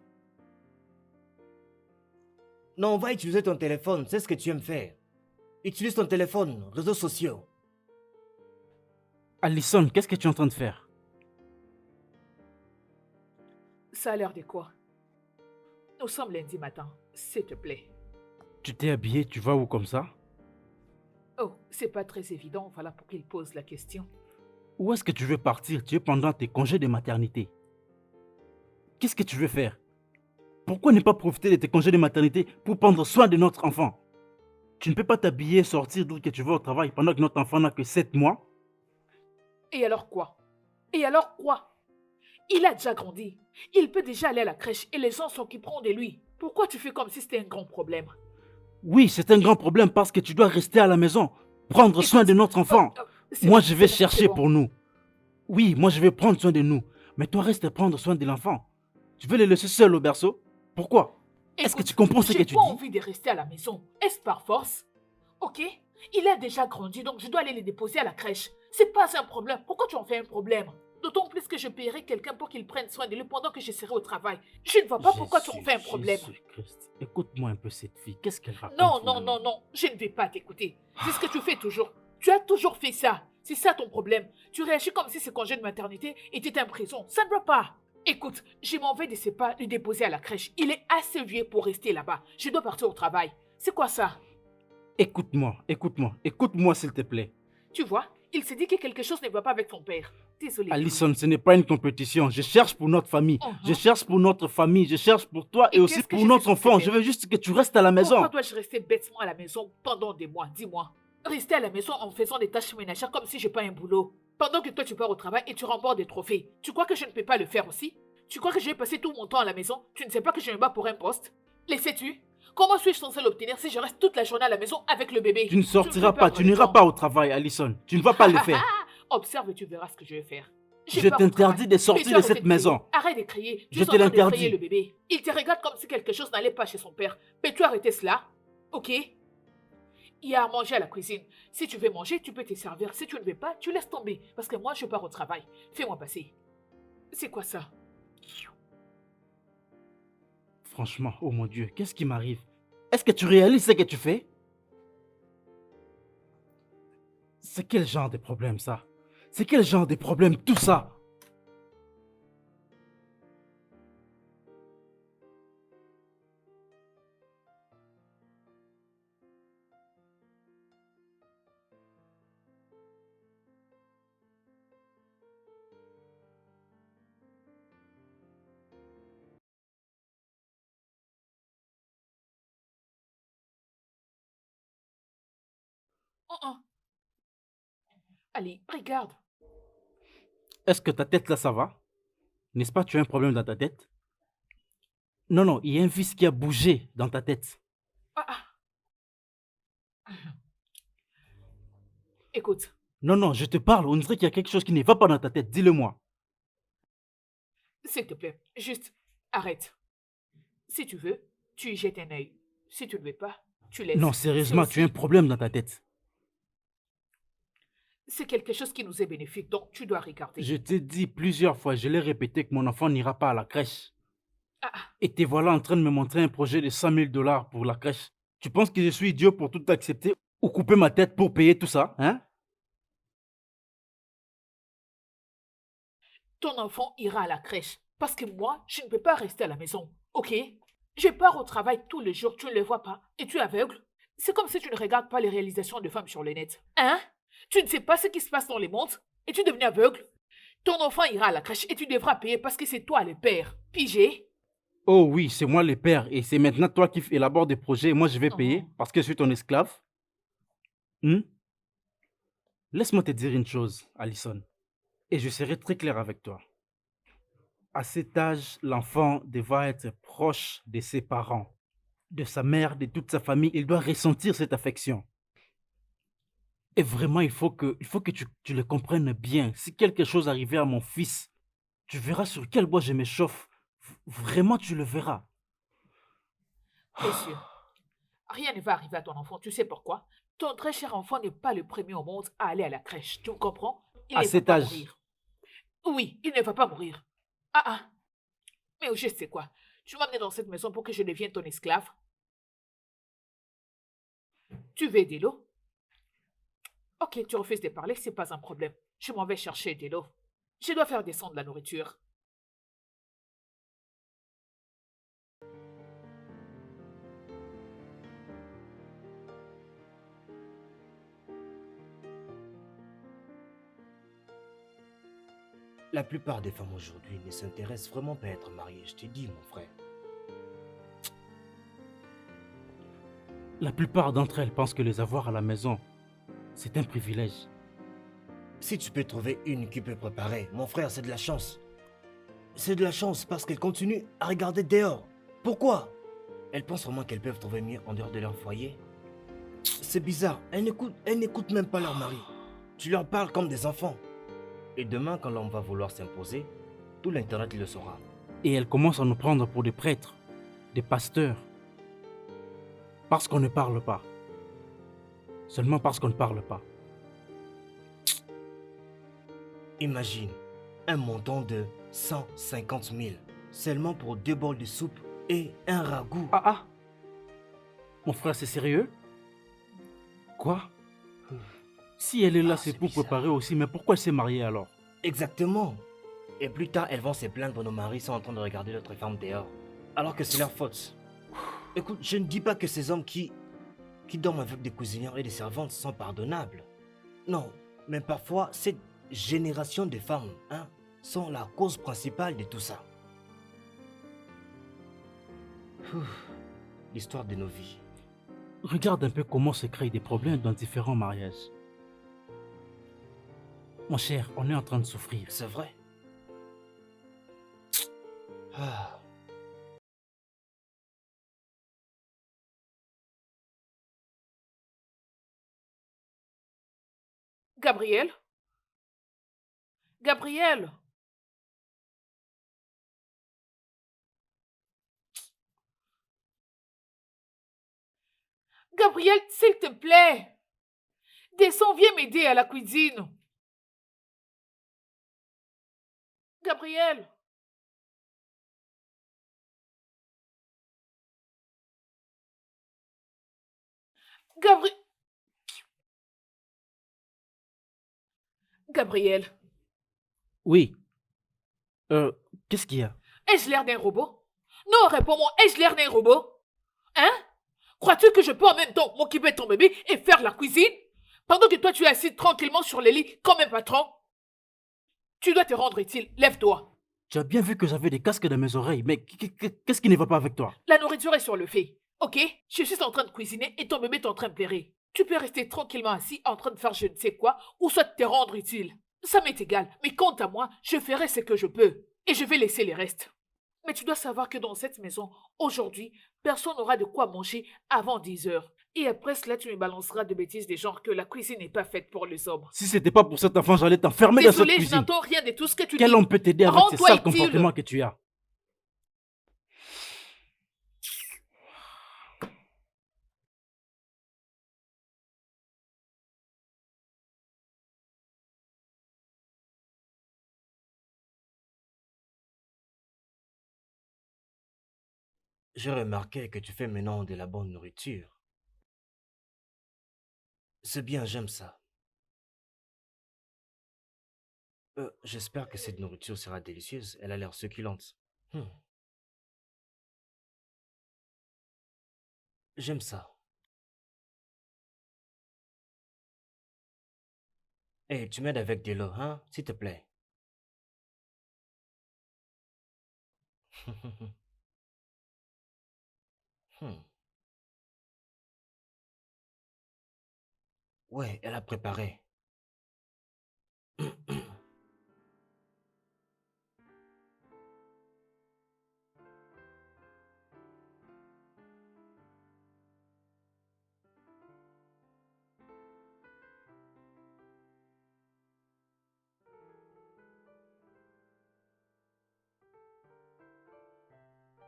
Non, va utiliser ton téléphone, c'est ce que tu aimes faire. Utilise ton téléphone, réseaux sociaux. Alison, qu'est-ce que tu es en train de faire? Ça a l'air de quoi? Nous sommes lundi matin, s'il te plaît. Tu t'es habillé, tu vas où comme ça? Oh, c'est pas très évident, voilà pour qu'il pose la question. Où est-ce que tu veux partir? Tu es pendant tes congés de maternité. Qu'est-ce que tu veux faire? Pourquoi ne pas profiter de tes congés de maternité pour prendre soin de notre enfant? Tu ne peux pas t'habiller, sortir d'où que tu vas au travail pendant que notre enfant n'a que 7 mois? Et alors quoi? Et alors quoi? Il a déjà grandi. Il peut déjà aller à la crèche et les gens s'occuperont de lui. Pourquoi tu fais comme si c'était un grand problème? Oui, c'est un grand problème parce que tu dois rester à la maison, prendre soin de notre enfant. Moi, je vais c'est chercher bon. pour nous. Oui, moi, je vais prendre soin de nous. Mais toi, reste prendre soin de l'enfant. Tu veux les laisser seuls au berceau? Pourquoi? Est-ce que Écoute, tu comprends ce que j'ai tu pas dis? envie de rester à la maison. Est-ce par force? Ok? Il a déjà grandi, donc je dois aller les déposer à la crèche. C'est pas un problème. Pourquoi tu en fais un problème? D'autant plus que je paierai quelqu'un pour qu'il prenne soin de lui pendant que je serai au travail. Je ne vois pas pourquoi tu en fais un problème. Jésus-Christ. Écoute-moi un peu cette fille. Qu'est-ce qu'elle raconte Non, non, finalement? non, non, je ne vais pas t'écouter. C'est ce que tu fais toujours. Tu as toujours fait ça. C'est ça ton problème. Tu réagis comme si ce congé de maternité était en prison. Ça ne va pas. Écoute, je m'en vais de ce pas le déposer à la crèche. Il est assez vieux pour rester là-bas. Je dois partir au travail. C'est quoi ça? Écoute-moi s'il te plaît. Tu vois, il s'est dit que quelque chose ne va pas avec ton père. Désolée. Alison, ce n'est pas une compétition. Je cherche pour notre famille. Mhm. Je cherche pour notre famille. Je cherche pour toi et Et aussi qu'est-ce que pour je notre suis censée enfant. faire? Je veux juste que tu restes à la maison. Pourquoi dois-je rester bêtement à la maison pendant des mois? Dis-moi. Rester à la maison en faisant des tâches ménagères comme si je n'ai pas un boulot. Pendant que toi tu pars au travail et tu remportes des trophées. Tu crois que je ne peux pas le faire aussi? Tu crois que je vais passer tout mon temps à la maison? Tu ne sais pas que je me bats pour un poste? Le sais-tu? Comment suis-je censée l'obtenir si je reste toute la journée à la maison avec le bébé? Tu ne sortiras me fais pas. perdre Tu le n'iras temps. pas au travail, Alison. Tu ne vas pas le faire. Observe et tu verras ce que je vais faire. Je pars au t'interdis travail. de sortir Mais tu de arrêtes cette crier. maison. Arrête de crier. Tu Je es te en train l'interdis. d'effrayer le bébé. Il te regarde comme si quelque chose n'allait pas chez son père. Peux-tu arrêter cela? Ok? Il y a à manger à la cuisine. Si tu veux manger, tu peux te servir. Si tu ne veux pas, tu laisses tomber. Parce que moi, je pars au travail. Fais-moi passer. C'est quoi ça? Franchement, oh mon Dieu, qu'est-ce qui m'arrive? Est-ce que tu réalises ce que tu fais? C'est quel genre de problème ça? C'est quel genre de problème tout ça? Oh, oh. Allez, regarde. Est-ce que ta tête là, ça va? N'est-ce pas, tu as un problème dans ta tête? Non, non, il y a un vis qui a bougé dans ta tête. Ah, ah. Écoute, Non, non, je te parle, on dirait qu'il y a quelque chose qui ne va pas dans ta tête, dis-le-moi. s'il te plaît, juste arrête. Si tu veux, tu y jettes un œil. Si tu ne veux pas, tu laisses. Non, sérieusement, tu as un problème dans ta tête. C'est quelque chose qui nous est bénéfique, donc tu dois regarder. Je t'ai dit plusieurs fois, je l'ai répété que mon enfant n'ira pas à la crèche. Ah, ah. Et te voilà en train de me montrer un projet de 100 000 $ pour la crèche. Tu penses que je suis idiot pour tout accepter ou couper ma tête pour payer tout ça, hein? Ton enfant ira à la crèche. Parce que moi, je ne peux pas rester à la maison. Ok? Je pars au travail tous les jours, tu ne le vois pas. Et tu es aveugle? C'est comme si tu ne regardes pas les réalisations de femmes sur le net. Hein? Tu ne sais pas ce qui se passe dans les mondes? Et tu deviens aveugle? Ton enfant ira à la crèche et tu devras payer parce que c'est toi le père. Pigé? Oh oui, c'est moi le père et c'est maintenant toi qui élabores des projets et moi je vais payer Oh. parce que je suis ton esclave. Hmm? Laisse-moi te dire une chose, Alison, et je serai très clair avec toi. À cet âge, l'enfant devra être proche de ses parents, de sa mère, de toute sa famille. Il doit ressentir cette affection. Et vraiment, il faut que tu le comprennes bien. Si quelque chose arrivait à mon fils, tu verras sur quel bois je m'échauffe. Vraiment, tu le verras. Monsieur, rien ne va arriver à ton enfant. Tu sais pourquoi? Ton très cher enfant n'est pas le premier au monde à aller à la crèche. Tu me comprends? Il À ne va cet pas âge. mourir. Oui, il ne va pas mourir. Ah ah. Mais au juste, c'est quoi? Tu m'as amené dans cette maison pour que je devienne ton esclave? Tu veux de l'eau? Ok, tu refuses de parler, c'est pas un problème. Je m'en vais chercher de l'eau. Je dois faire descendre la nourriture. La plupart des femmes aujourd'hui ne s'intéressent vraiment pas à être mariées, je te dis, mon frère. La plupart d'entre elles pensent que les avoir à la maison, c'est un privilège. Si tu peux trouver une qui peut préparer, mon frère, c'est de la chance. C'est de la chance parce qu'elles continuent à regarder dehors. Pourquoi? Elles pensent vraiment qu'elles peuvent trouver mieux en dehors de leur foyer? C'est bizarre, elles n'écoutent même pas leur mari. Tu leur parles comme des enfants. Et demain, quand l'homme va vouloir s'imposer, tout l'Internet le saura. Et elle commence à nous prendre pour des prêtres, des pasteurs. Parce qu'on ne parle pas. Seulement parce qu'on ne parle pas. Imagine un montant de 150 000 seulement pour 2 bols de soupe et un ragoût. Ah. Mon frère, c'est sérieux? Quoi? Si elle est là, c'est pour bizarre. préparer aussi, mais pourquoi elle s'est mariée alors? Exactement. Et plus tard, elles vont se plaindre, nos maris sont en train de regarder l'autre femme dehors. Alors que c'est leur faute. Écoute, je ne dis pas que ces hommes qui dorment avec des cuisinières et des servantes sont pardonnables. Non, mais parfois, cette génération de femmes sont la cause principale de tout ça. L'histoire de nos vies. Regarde un peu comment se créent des problèmes dans différents mariages. Mon cher, on est en train de souffrir. C'est vrai. Ah. Gabriel? Gabriel? Gabriel, s'il te plaît. Descends, viens m'aider à la cuisine. Gabriel? Gabriel? Gabriel, Oui. Qu'est-ce qu'il y a? ai-je l'air d'un robot? Non, réponds-moi, ai-je l'air d'un robot? Hein? Crois-tu que je peux en même temps m'occuper de ton bébé et faire la cuisine? Pendant que toi tu es assis tranquillement sur le lit comme un patron? Tu dois te rendre utile, lève-toi. Tu as bien vu que j'avais des casques dans mes oreilles, mais qu'est-ce qui ne va pas avec toi? La nourriture est sur le feu, ok? Je suis en train de cuisiner et ton bébé est en train de pleurer. Tu peux rester tranquillement assis en train de faire je ne sais quoi ou soit te rendre utile. Ça m'est égal, mais quant à moi, je ferai ce que je peux et je vais laisser les restes. Mais tu dois savoir que dans cette maison, aujourd'hui, personne n'aura de quoi manger avant 10 heures. Et après cela, tu me balanceras de bêtises des genres que la cuisine n'est pas faite pour les hommes. Si c'était pas pour cet enfant, j'allais t'enfermer dans cette Désolé, je cuisine. n'entends rien de tout ce que tu Quel dis. homme peut t'aider avec ces Rends-toi sales utile. comportements que tu as? J'ai remarqué que tu fais maintenant de la bonne nourriture. C'est bien, j'aime ça. J'espère que cette nourriture sera délicieuse. Elle a l'air succulente. J'aime ça. Et tu m'aides avec de l'eau, s'il te plaît. Hmm. Ouais, elle a préparé.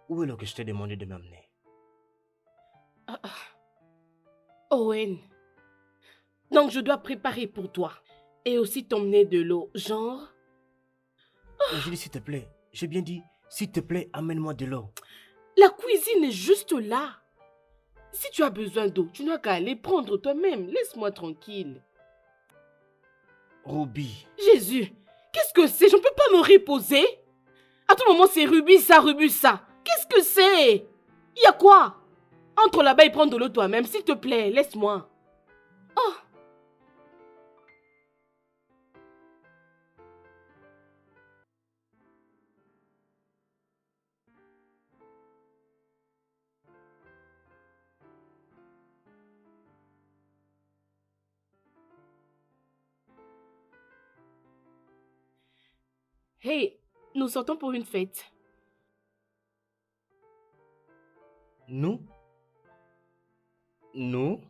Où est l'eau que je t'ai demandé de m'amener? Owen, donc je dois préparer pour toi. Et aussi t'emmener de l'eau, genre... J'ai dit s'il te plaît. J'ai bien dit, s'il te plaît, amène-moi de l'eau. La cuisine est juste là. Si tu as besoin d'eau, tu n'as qu'à aller prendre toi-même. Laisse-moi tranquille. Ruby. Jésus, qu'est-ce que c'est? Je ne peux pas me reposer. À tout moment, c'est Ruby ça, Ruby ça. Qu'est-ce que c'est? Il y a quoi? Entre là-bas et prends de l'eau toi-même, s'il te plaît, laisse-moi. Oh. Hey, nous sortons pour une fête. Nous? Nous?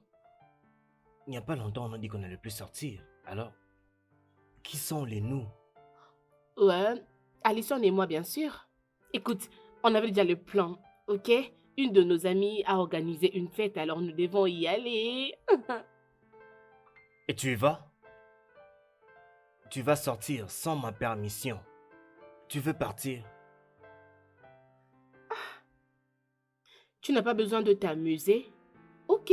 Il n'y a pas longtemps, on a dit qu'on allait plus sortir. Alors, Qui sont les nous? Ouais, Alison et moi, bien sûr. Écoute, on avait déjà le plan, ok? Une de nos amies a organisé une fête, alors nous devons y aller. Et tu y vas? Tu vas sortir sans ma permission. Tu veux partir? Tu n'as pas besoin de t'amuser? Ok.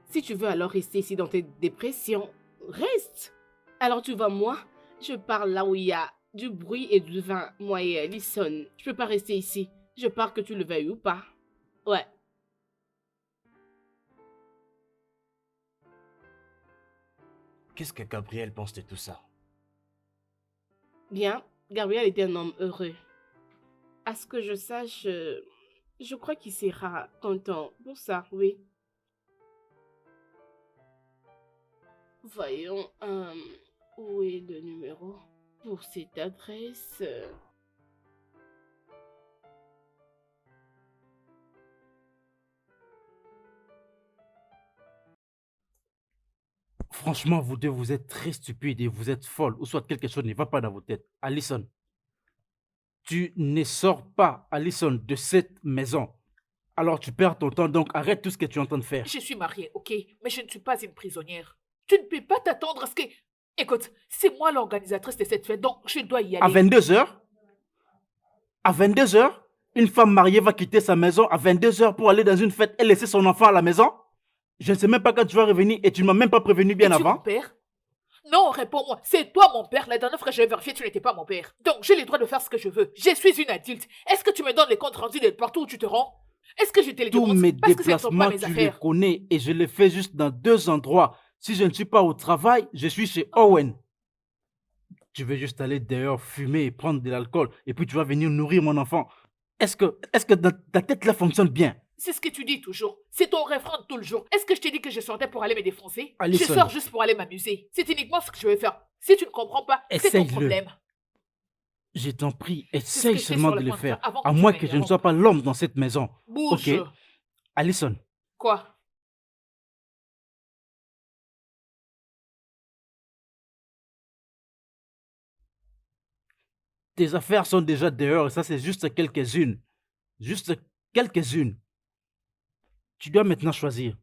Si tu veux alors rester ici dans tes dépressions, reste. Alors tu vois, moi, je pars là où il y a du bruit et du vin. Moi et Alison, je peux pas rester ici. Je pars que tu le veuilles ou pas. Ouais. Qu'est-ce que Gabriel pense de tout ça? Bien, Gabriel était un homme heureux. À ce que je sache, je crois qu'il sera content pour ça, oui. Voyons, où est le numéro pour cette adresse? Franchement, vous deux, vous êtes très stupides et vous êtes folle, ou soit quelque chose ne va pas dans vos têtes. Alison, tu ne sors pas, Alison, de cette maison. Alors tu perds ton temps, donc arrête tout ce que tu es en train de faire. Je suis mariée, ok? Mais je ne suis pas une prisonnière. Tu ne peux pas t'attendre à ce que... Écoute, c'est moi l'organisatrice de cette fête, donc je dois y À aller. 22 heures? À 22 heures? Une femme mariée va quitter sa maison à 22 heures pour aller dans une fête et laisser son enfant à la maison? Je ne sais même pas quand tu vas revenir et tu ne m'as même pas prévenu bien Es-tu mon avant. père? Non, réponds-moi. C'est toi mon père. La dernière fois que j'ai vérifié, tu n'étais pas mon père. Donc, j'ai le droit de faire ce que je veux. Je suis une adulte. Est-ce que tu me donnes les comptes rendus de partout où tu te rends? Est-ce que je te les Tous demande? mes Parce que ce ne sont pas déplacements, mes tu les affaires. connais et je les fais juste dans 2 endroits. Si je ne suis pas au travail, je suis chez Owen. Tu veux juste aller dehors fumer et prendre de l'alcool et puis tu vas venir nourrir mon enfant. Est-ce que ta tête là fonctionne bien? C'est ce que tu dis toujours. C'est ton refrain de tout le jour. Est-ce que je t'ai dit que je sortais pour aller me défoncer? Alison. Je sors juste pour aller m'amuser. C'est uniquement ce que je vais faire. Si tu ne comprends pas, c'est ton Essaye-le. problème. Je t'en prie, ce que essaye j'étais seulement sur de le le point de faire. faire avant que À tu moins m'aies que je ne interrompu. sois pas l'homme dans cette maison. Bouge. Ok. Alison, Quoi? tes affaires sont déjà dehors et ça c'est juste quelques-unes. Juste quelques-unes. Tu dois maintenant choisir.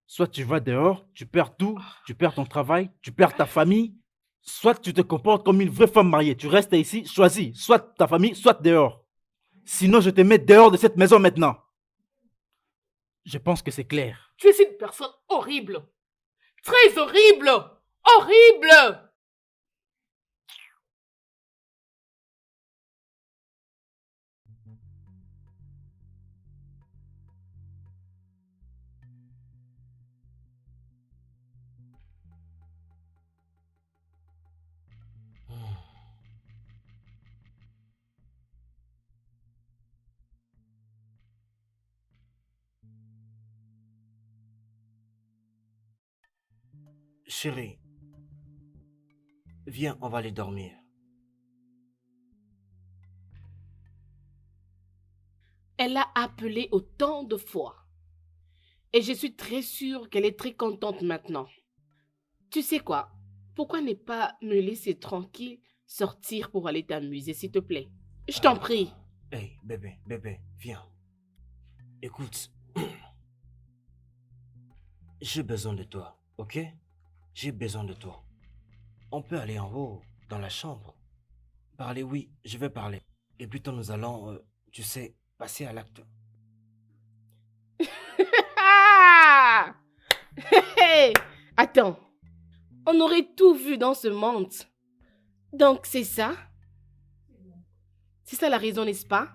Soit tu vas dehors, tu perds tout, tu perds ton travail, tu perds ta famille. Soit tu te comportes comme une vraie femme mariée. Tu restes ici, choisis. Soit ta famille, soit dehors. Sinon, je te mets dehors de cette maison maintenant. Je pense que c'est clair. Tu es une personne horrible. Très horrible. Horrible. Chérie, viens, on va aller dormir. Elle l'a appelé autant de fois. Et je suis très sûre qu'elle est très contente maintenant. Tu sais quoi? Pourquoi ne pas me laisser tranquille sortir pour aller t'amuser, s'il te plaît? Je t'en prie. Hey, bébé, viens. Écoute, j'ai besoin de toi, ok? J'ai besoin de toi. On peut aller en haut, dans la chambre. Parler, oui, je vais parler. Et plutôt nous allons, tu sais, passer à l'acte. Ah! Hey! Attends. On aurait tout vu dans ce monde. Donc c'est ça? C'est ça la raison, n'est-ce pas?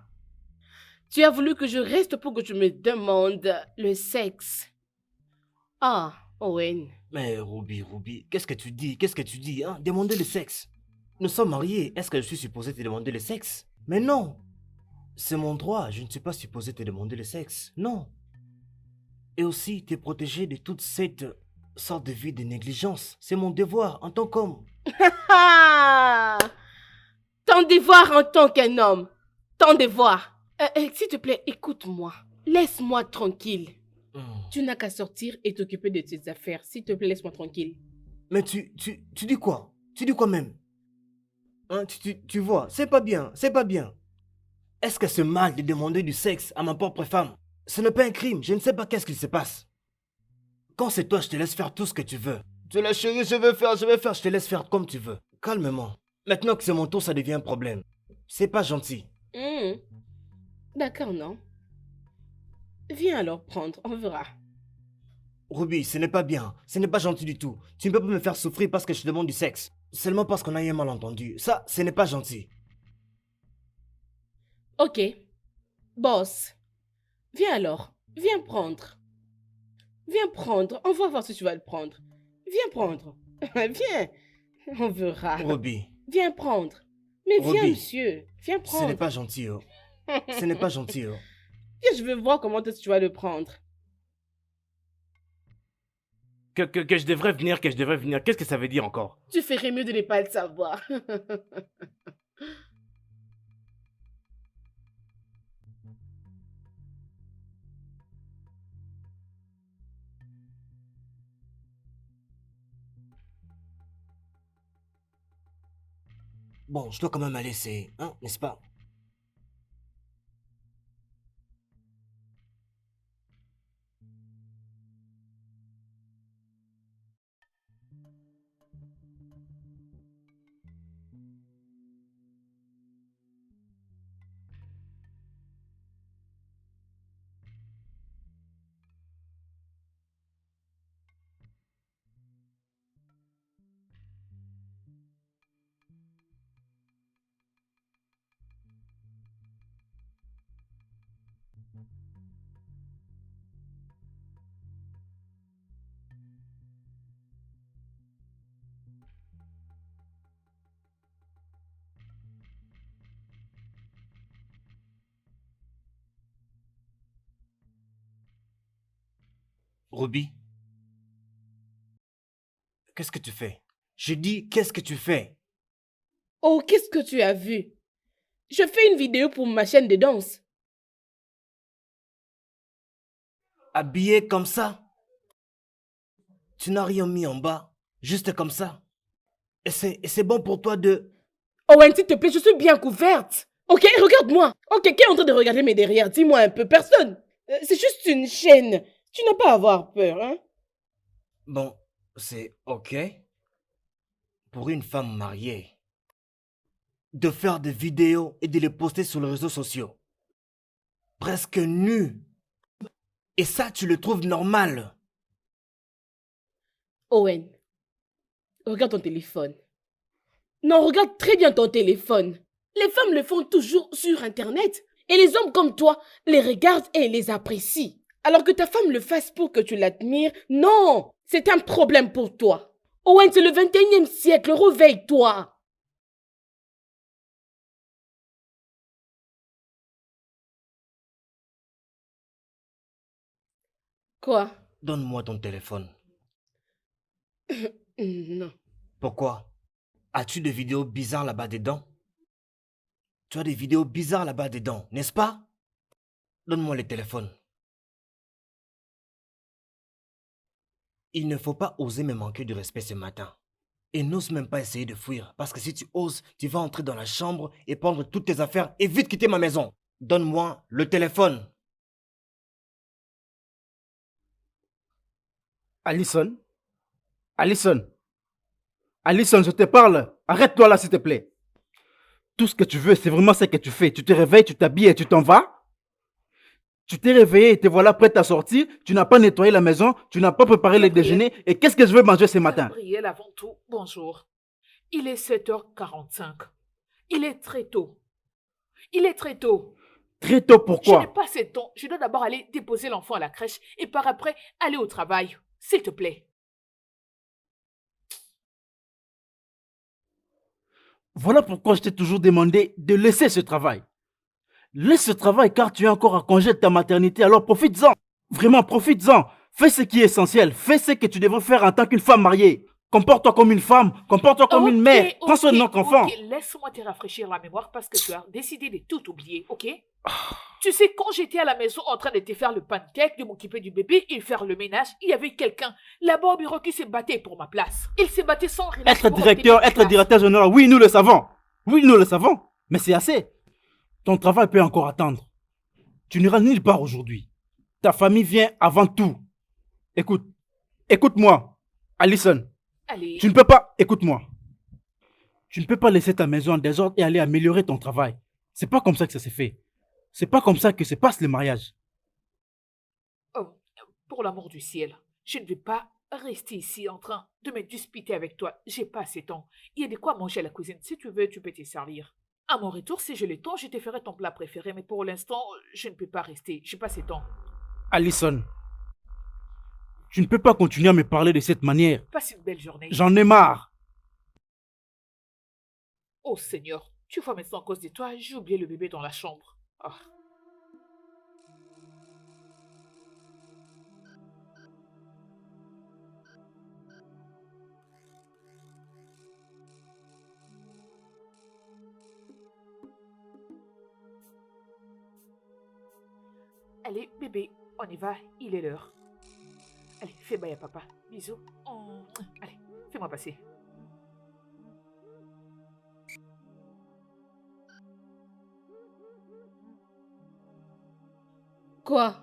Tu as voulu que je reste pour que tu me demandes le sexe. Ah, Owen. Mais Ruby, qu'est-ce que tu dis? Qu'est-ce que tu dis, hein? Demander le sexe. Nous sommes mariés. Est-ce que je suis supposé te demander le sexe? Mais non. C'est mon droit. Je ne suis pas supposé te demander le sexe. Non. Et aussi te protéger de toute cette sorte de vie de négligence. C'est mon devoir en tant qu'homme. Ah! Ton devoir en tant qu'un homme. Ton devoir. S'il te plaît, écoute-moi. Laisse-moi tranquille. Tu n'as qu'à sortir et t'occuper de tes affaires. S'il te plaît, laisse-moi tranquille. Mais tu dis quoi? Tu dis quoi même? Hein, tu vois, c'est pas bien, c'est pas bien. Est-ce que c'est mal de demander du sexe à ma propre femme? Ce n'est pas un crime, je ne sais pas qu'est-ce qui se passe. Quand c'est toi, je te laisse faire tout ce que tu veux. Tu la chérie, je vais faire, je te laisse faire comme tu veux. Calmement. Maintenant que c'est mon tour, ça devient un problème. C'est pas gentil. D'accord, non? Viens alors prendre, on verra. Ruby, ce n'est pas bien. Ce n'est pas gentil du tout. Tu ne peux pas me faire souffrir parce que je te demande du sexe. Seulement parce qu'on a eu un malentendu. Ça, ce n'est pas gentil. Ok. Boss. Viens alors. Viens prendre. Viens prendre. On va voir si tu vas le prendre. Viens prendre. Viens. On verra. Ruby. Viens prendre. Mais viens, Ruby. monsieur. Viens Ce n'est prendre. pas gentil, oh. Ce n'est pas gentil, oh. Viens, je veux voir comment est-ce que tu vas le prendre. Que je devrais venir, qu'est-ce que ça veut dire encore? Tu ferais mieux de ne pas le savoir. Bon, je dois quand même aller, c'est... Hein, n'est-ce pas? Ruby? Qu'est-ce que tu fais? Je dis, qu'est-ce que tu fais? Oh, qu'est-ce que tu as vu? Je fais une vidéo pour ma chaîne de danse. Habillé comme ça? Tu n'as rien mis en bas, juste comme ça. Et c'est bon pour toi de... Owen, s'il te plaît, je suis bien couverte. Ok, regarde-moi. Ok, qui est en train de regarder mes derrière? Dis-moi un peu. Personne. C'est juste une chaîne. Tu n'as pas à avoir peur, hein? Bon, c'est ok. Pour une femme mariée, de faire des vidéos et de les poster sur les réseaux sociaux. Presque nue. Et ça, tu le trouves normal? Owen, regarde ton téléphone. Non, regarde très bien ton téléphone. Les femmes le font toujours sur Internet. Et les hommes comme toi les regardent et les apprécient. Alors que ta femme le fasse pour que tu l'admires, non, c'est un problème pour toi. Owen, c'est le 21e siècle, réveille-toi. Quoi? Donne-moi ton téléphone. Non. Pourquoi? As-tu des vidéos bizarres là-bas dedans? Tu as des vidéos bizarres là-bas dedans, n'est-ce pas? Donne-moi le téléphone. Il ne faut pas oser me manquer de respect ce matin. Et n'ose même pas essayer de fuir, parce que si tu oses, tu vas entrer dans la chambre et prendre toutes tes affaires et vite quitter ma maison. Donne-moi le téléphone. Allison? Allison? Allison, je te parle. Arrête-toi là, s'il te plaît. Tout ce que tu veux, c'est vraiment ce que tu fais. Tu te réveilles, tu t'habilles et tu t'en vas. Tu t'es réveillé et te voilà prête à sortir. Tu n'as pas nettoyé la maison. Tu n'as pas préparé le déjeuner. Et qu'est-ce que je veux manger ce matin? Gabriel, avant tout, bonjour. Il est 7h45. Il est très tôt. Il est très tôt. Très tôt, Je n'ai pourquoi? pas assez de temps. Je dois d'abord aller déposer l'enfant à la crèche et par après aller au travail. S'il te plaît. Voilà pourquoi je t'ai toujours demandé de laisser ce travail. Laisse ce travail car tu es encore à congé de ta maternité, alors profites-en. Vraiment, profites-en. Fais ce qui est essentiel. Fais ce que tu devrais faire en tant qu'une femme mariée. Comporte-toi comme une femme. Comporte-toi comme une mère. Prends soin de notre enfant. Ok, laisse-moi te rafraîchir la mémoire parce que tu as décidé de tout oublier, ok? Tu sais, quand j'étais à la maison en train de te faire le pancake, de m'occuper du bébé et faire le ménage, il y avait quelqu'un là-bas au bureau qui se battait pour ma place. Il se battait sans relâche Être pour directeur, obtenir ma être place. directeur général, oui, nous le savons. Oui, nous le savons, mais c'est assez. Ton travail peut encore attendre. Tu n'iras nulle part aujourd'hui. Ta famille vient avant tout. Écoute, écoute-moi, Allison. Allez, Tu ne peux pas, écoute-moi. Tu ne peux pas laisser ta maison en désordre et aller améliorer ton travail. C'est pas comme ça que ça s'est fait. C'est pas comme ça que se passe le mariage. oh, pour l'amour du ciel, je ne vais pas rester ici en train de me disputer avec toi. J'ai pas assez de temps. Il y a de quoi manger à la cuisine. Si tu veux, tu peux te servir. À mon retour, si j'ai le temps, je te ferai ton plat préféré. Mais pour l'instant, je ne peux pas rester. J'ai pas assez de temps. Allison, tu ne peux pas continuer à me parler de cette manière. Passe une belle journée. J'en ai marre. Oh Seigneur, tu vois maintenant à cause de toi, j'ai oublié le bébé dans la chambre. Ah. Allez, bébé, on y va, il est l'heure. Allez, fais bail à papa. Bisous. Allez, fais-moi passer. Quoi?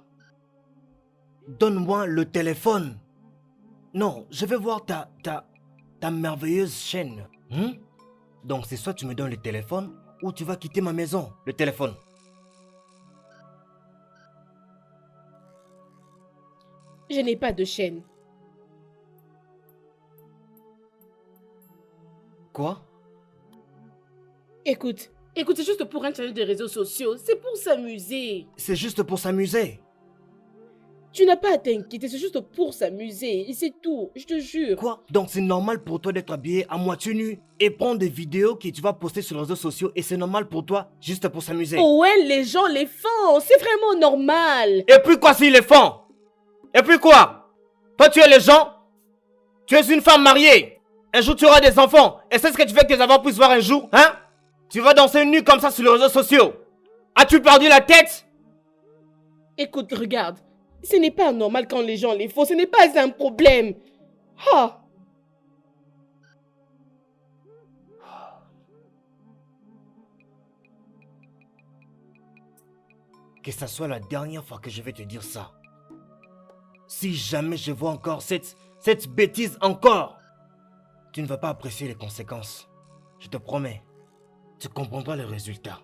Donne-moi le téléphone. Non, je vais voir ta merveilleuse chaîne. Donc c'est soit tu me donnes le téléphone ou tu vas quitter ma maison. Le téléphone. Je n'ai pas de chaîne. Quoi? Écoute, c'est juste pour un challenge de réseaux sociaux. C'est pour s'amuser. C'est juste pour s'amuser. Tu n'as pas à t'inquiéter, c'est juste pour s'amuser. Et c'est tout, je te jure. Quoi? Donc c'est normal pour toi d'être habillé à moitié nu et prendre des vidéos que tu vas poster sur les réseaux sociaux et c'est normal pour toi juste pour s'amuser. Oh ouais, les gens les font. C'est vraiment normal. Et puis quoi s'ils les font? Et puis quoi? Toi tu es les gens? Tu es une femme mariée. Un jour tu auras des enfants. Et c'est ce que tu veux que tes enfants puissent voir un jour, hein? Tu vas danser nu comme ça sur les réseaux sociaux. As-tu perdu la tête? Écoute, regarde. Ce n'est pas normal quand les gens les font. Ce n'est pas un problème. Ah. Que ça soit la dernière fois que je vais te dire ça. Si jamais je vois encore cette bêtise encore, tu ne vas pas apprécier les conséquences. Je te promets. Tu comprendras les résultats.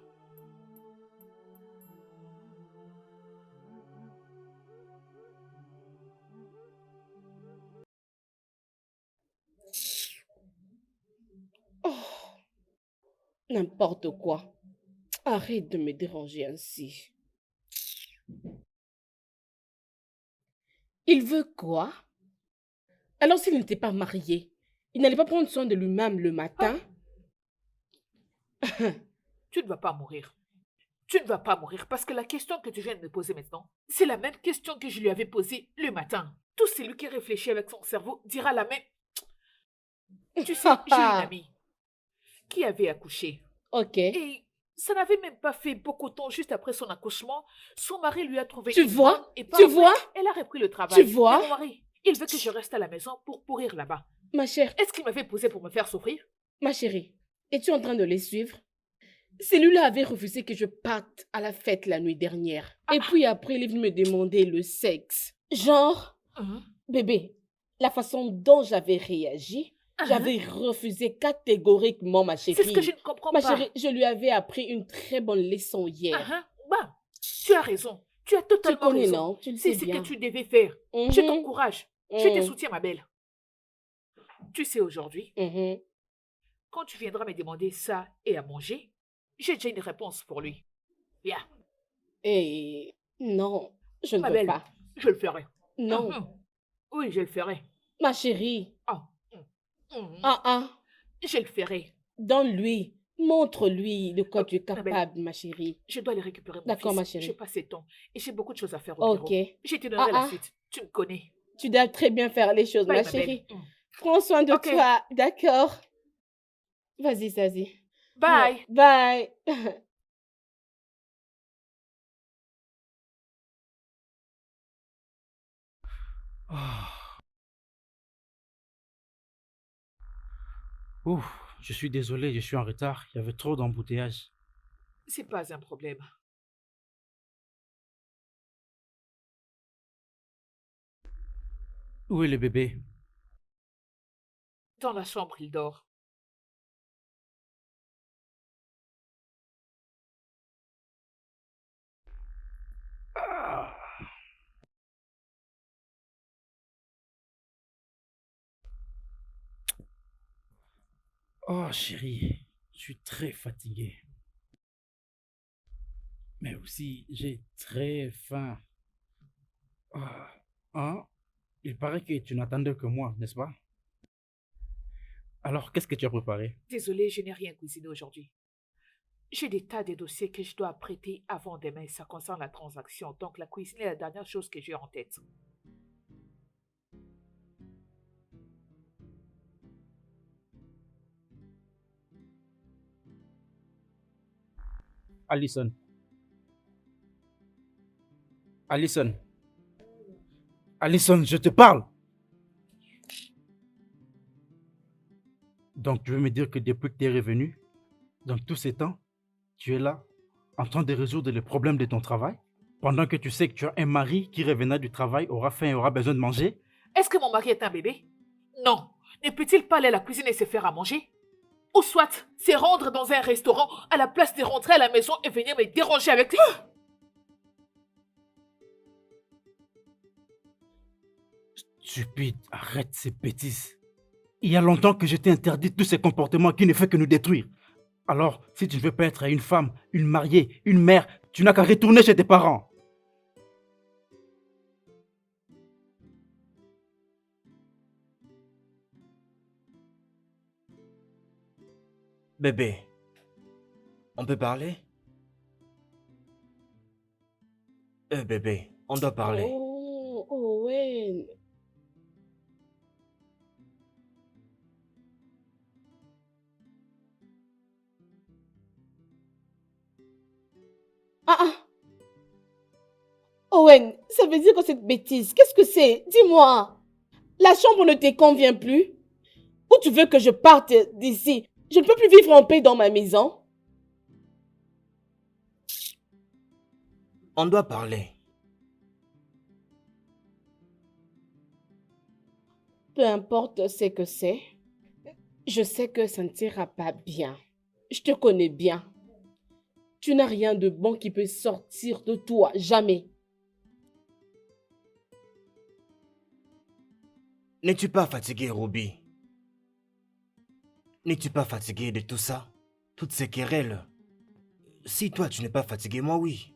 Oh. N'importe quoi. Arrête de me déranger ainsi. Il veut quoi? Alors s'il n'était pas marié, il n'allait pas prendre soin de lui-même le matin? Tu ne vas pas mourir. Tu ne vas pas mourir parce que la question que tu viens de me poser maintenant, c'est la même question que je lui avais posée le matin. Tout celui qui réfléchit avec son cerveau dira la même. Tu sais, j'ai une amie qui avait accouché. Ok. Et ça n'avait même pas fait beaucoup de temps juste après son accouchement. Son mari lui a trouvé Tu une vois? femme et Tu après, vois? elle a repris le travail. Tu vois? Mais mon mari, il veut que je reste à la maison pour pourrir là-bas. Ma chère, Est-ce qu'il m'avait posé pour me faire souffrir? ma chérie, es-tu en train de les suivre? Celui-là avait refusé que je parte à la fête la nuit dernière. Et puis après, il est venu me demander le sexe. Genre, bébé, la façon dont j'avais réagi, j'avais refusé catégoriquement, ma chérie. C'est ce que je ne comprends Ma pas. chérie, je lui avais appris une très bonne leçon hier. Bah, tu as raison. Tu as Tu totalement connais, raison. non? Tu le C'est sais ce bien. que tu devais faire. Mhm. Je t'encourage. Je te Mhm. soutiens, ma belle. Tu sais, aujourd'hui, Mhm. quand tu viendras me demander ça et à manger, j'ai déjà une réponse pour lui. Viens, Et non, je ne ma veux belle, pas. je le ferai. Non, Oui, je le ferai. ma chérie. Ah, mhm. Ah. Je le ferai. Donne-lui. Montre-lui de quoi tu es ma belle. capable, ma chérie. Je dois aller récupérer mon D'accord, fils. ma chérie. J'ai passé temps et j'ai beaucoup de choses à faire au Ok. bureau. Je te donnerai la Ah. suite. Tu me connais. Tu dois très bien faire les choses, Bye, ma ma chérie. belle. Prends soin de Ok. toi, d'accord? Vas-y, Zazie. Bye. Bye. Ouf, Je suis désolé, je suis en retard. Il y avait trop d'embouteillages. C'est pas un problème. Où est le bébé? Dans la chambre, il dort. Oh chérie, je suis très fatigué. Mais aussi, j'ai très faim. Ah, hein? Il paraît que tu n'attendais que moi, n'est-ce pas? Alors, qu'est-ce que tu as préparé? Désolée, je n'ai rien cuisiné aujourd'hui. J'ai des tas de dossiers que je dois prêter avant demain. Ça concerne la transaction. Donc, la cuisine est la dernière chose que j'ai en tête. Allison. Allison. Allison, je te parle. Donc, tu veux me dire que depuis que tu es revenu, dans tous ces temps, tu es là, en train de résoudre les problèmes de ton travail, pendant que tu sais que tu as un mari qui revenant du travail aura faim et aura besoin de manger? Est-ce que mon mari est un bébé? Non. Ne peut-il pas aller à la cuisine et se faire à manger? Ou soit, c'est rendre dans un restaurant à la place de rentrer à la maison et venir me déranger avec... Stupide, arrête ces bêtises. Il y a longtemps que je t'ai interdit tous ces comportements qui ne font que nous détruire. Alors, si tu ne veux pas être une femme, une mariée, une mère, tu n'as qu'à retourner chez tes parents. Bébé, on peut parler? Bébé, on doit parler. Oh, Owen. Ah, ah. Owen, ça veut dire que cette bêtise, qu'est-ce que c'est? Dis-moi. La chambre ne te convient plus? Ou tu veux que je parte d'ici? Je ne peux plus vivre en paix dans ma maison. On doit parler. Peu importe ce que c'est, je sais que ça ne t'ira pas bien. Je te connais bien. Tu n'as rien de bon qui peut sortir de toi, jamais. N'es-tu pas fatigué, Ruby? N'es-tu pas fatigué de tout ça? Toutes ces querelles? Si toi tu n'es pas fatigué, moi oui.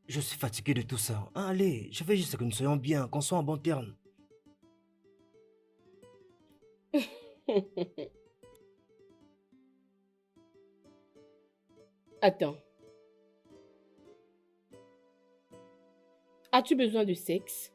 Je suis fatigué de tout ça. Ah, allez, je veux juste que nous soyons bien, qu'on soit en bon terme. Attends. As-tu besoin de sexe?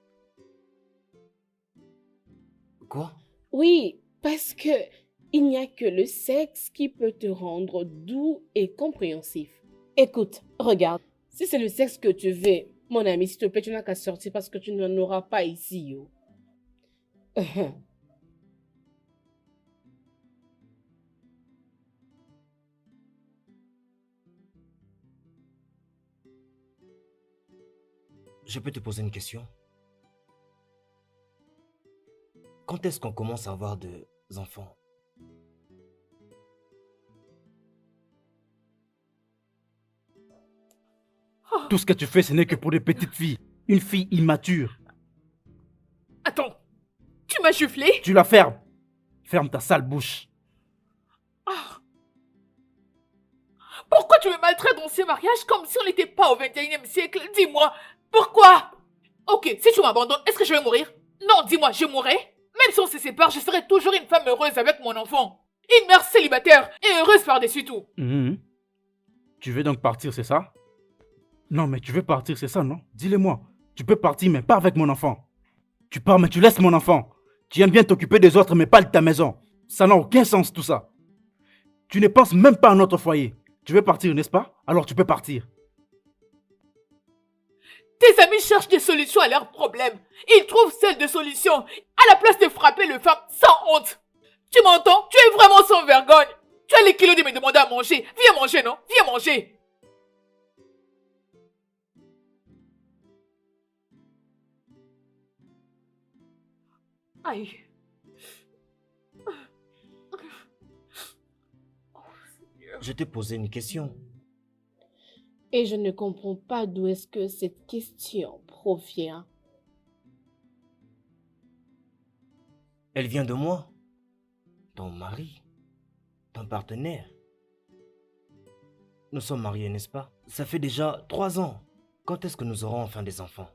Quoi? Oui, parce que il n'y a que le sexe qui peut te rendre doux et compréhensif. Écoute, regarde. Si c'est le sexe que tu veux, mon ami, s'il te plaît, tu n'as qu'à sortir parce que tu n'en auras pas ici, yo. Je peux te poser une question? Quand est-ce qu'on commence à avoir des enfants? Tout ce que tu fais, ce n'est que pour des petites filles. Une fille immature. Attends, tu m'as giflé? Tu la fermes. Ferme ta sale bouche. Ah. Pourquoi tu me maltraites dans ces mariages comme si on n'était pas au 21e siècle? Dis-moi, pourquoi? Ok, si tu m'abandonnes, est-ce que je vais mourir? Non, dis-moi, je mourrai? Même si on se sépare, je serai toujours une femme heureuse avec mon enfant. Une mère célibataire et heureuse par-dessus tout. Tu veux donc partir, c'est ça? Non, mais tu veux partir, c'est ça, non? Dis-le-moi. Tu peux partir, mais pas avec mon enfant. Tu pars, mais tu laisses mon enfant. Tu aimes bien t'occuper des autres, mais pas de ta maison. Ça n'a aucun sens, tout ça. Tu ne penses même pas à notre foyer. Tu veux partir, n'est-ce pas? Alors tu peux partir. Tes amis cherchent des solutions à leurs problèmes. Ils trouvent celles de solutions à la place de frapper les femmes sans honte. Tu m'entends? Tu es vraiment sans vergogne. Tu Tu as les kilos de me demander à manger. Viens manger, non? Viens manger. Aïe. Je t'ai posé une question. Et je ne comprends pas d'où est-ce que cette question provient. Elle vient de moi. Ton mari. Ton partenaire. Nous sommes mariés, n'est-ce pas? Ça fait déjà 3 ans. Quand est-ce que nous aurons enfin des enfants?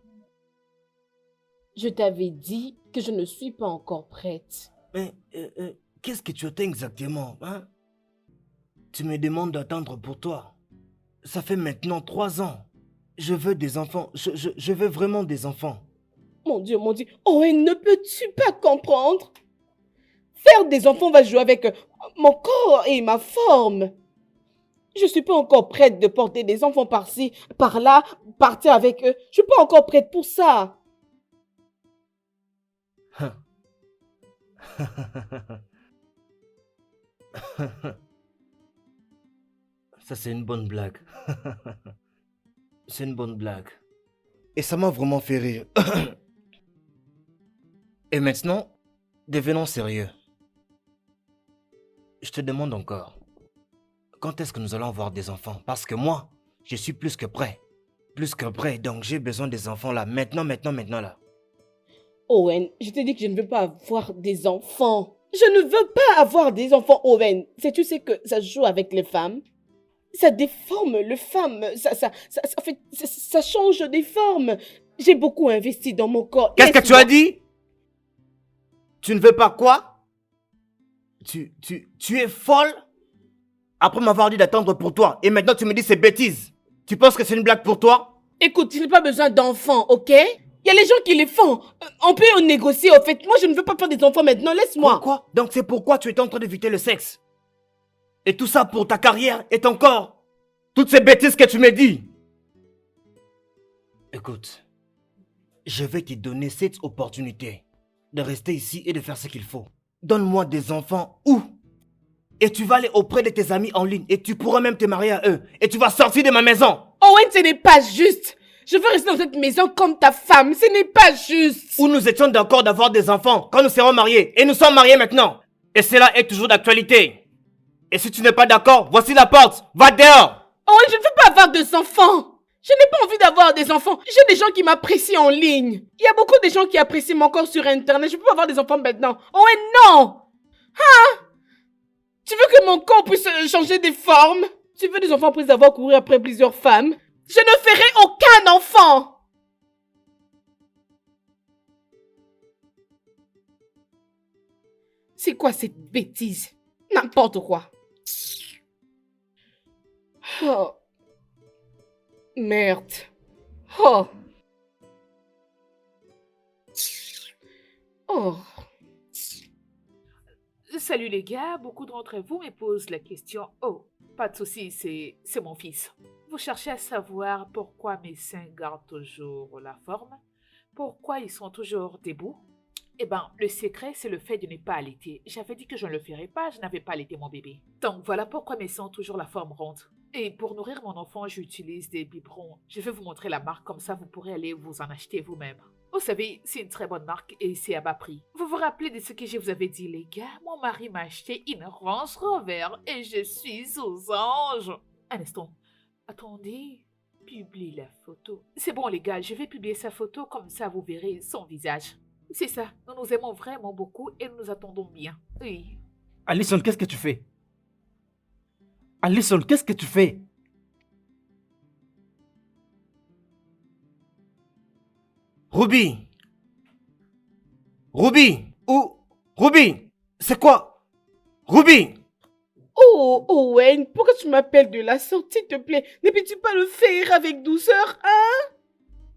Je t'avais dit que je ne suis pas encore prête. Mais qu'est-ce que tu attends exactement, hein? Tu me demandes d'attendre pour toi. Ça fait maintenant 3 ans. Je veux des enfants. Je veux vraiment des enfants. Mon Dieu, Owen, ne peux-tu pas comprendre? Faire des enfants va jouer avec mon corps et ma forme. Je suis pas encore prête de porter des enfants par-ci, par-là, partir avec eux. Je suis pas encore prête pour ça. Ça, c'est une bonne blague. C'est une bonne blague. Et ça m'a vraiment fait rire. Et maintenant, devenons sérieux. Je te demande encore, quand est-ce que nous allons avoir des enfants? Parce que moi, je suis plus que prêt. Plus que prêt, donc j'ai besoin des enfants là. Maintenant là. Owen, je t'ai dit que je ne veux pas avoir des enfants. Je ne veux pas avoir des enfants, Owen. Tu sais que ça joue avec les femmes? Ça déforme les femmes. Ça change des formes. J'ai beaucoup investi dans mon corps. Qu'est-ce que tu as dit? Tu ne veux pas quoi? Tu es folle? Après m'avoir dit d'attendre pour toi. Et maintenant tu me dis ces bêtises. Tu penses que c'est une blague pour toi? Écoute, je n'ai pas besoin d'enfants, ok? Il y a les gens qui les font. On peut en négocier, au fait. Moi, je ne veux pas faire des enfants maintenant. Laisse-moi. Quoi? Donc c'est pourquoi tu étais en train d'éviter le sexe. Et tout ça pour ta carrière et ton corps. Toutes ces bêtises que tu me dis. Écoute, je vais te donner cette opportunité de rester ici et de faire ce qu'il faut. Donne-moi des enfants où? Et tu vas aller auprès de tes amis en ligne et tu pourras même te marier à eux. Et tu vas sortir de ma maison. Owen, ce n'est pas juste. Je veux rester dans cette maison comme ta femme. Ce n'est pas juste. Où nous étions d'accord d'avoir des enfants quand nous serons mariés. Et nous sommes mariés maintenant. Et cela est toujours d'actualité. Et si tu n'es pas d'accord, voici la porte. Va dehors. Owen, je ne veux pas avoir des enfants. Je n'ai pas envie d'avoir des enfants. J'ai des gens qui m'apprécient en ligne. Il y a beaucoup de gens qui apprécient mon corps sur Internet. Je ne peux pas avoir des enfants maintenant. Owen, non. Hein? Tu veux que mon corps puisse changer de forme? Tu veux des enfants après avoir couru après plusieurs femmes? Je ne ferai aucun enfant. C'est quoi cette bêtise? N'importe quoi. Oh. Merde. Oh. Oh. Salut les gars, beaucoup d'entre vous me posent la question. Oh, pas de souci, c'est mon fils. Vous cherchez à savoir pourquoi mes seins gardent toujours la forme? Pourquoi ils sont toujours debout? Eh ben, le secret, c'est le fait de ne pas allaiter. J'avais dit que je ne le ferais pas, je n'avais pas allaité mon bébé. Donc voilà pourquoi mes seins ont toujours la forme ronde. Et pour nourrir mon enfant, j'utilise des biberons. Je vais vous montrer la marque, comme ça vous pourrez aller vous en acheter vous-même. Vous savez, c'est une très bonne marque et c'est à bas prix. Vous vous rappelez de ce que je vous avais dit, les gars? Mon mari m'a acheté une Range Rover et je suis aux anges. Un instant. Attendez, publie la photo. C'est bon les gars, je vais publier sa photo, comme ça vous verrez son visage. C'est ça, nous nous aimons vraiment beaucoup et nous nous attendons bien. Oui. Alison, qu'est-ce que tu fais? Alison, qu'est-ce que tu fais? Ruby. Ruby. Où? Ruby. C'est quoi? Ruby. Oh, Owen, pourquoi tu m'appelles de la sorte, s'il te plaît? Ne peux-tu pas le faire avec douceur, hein?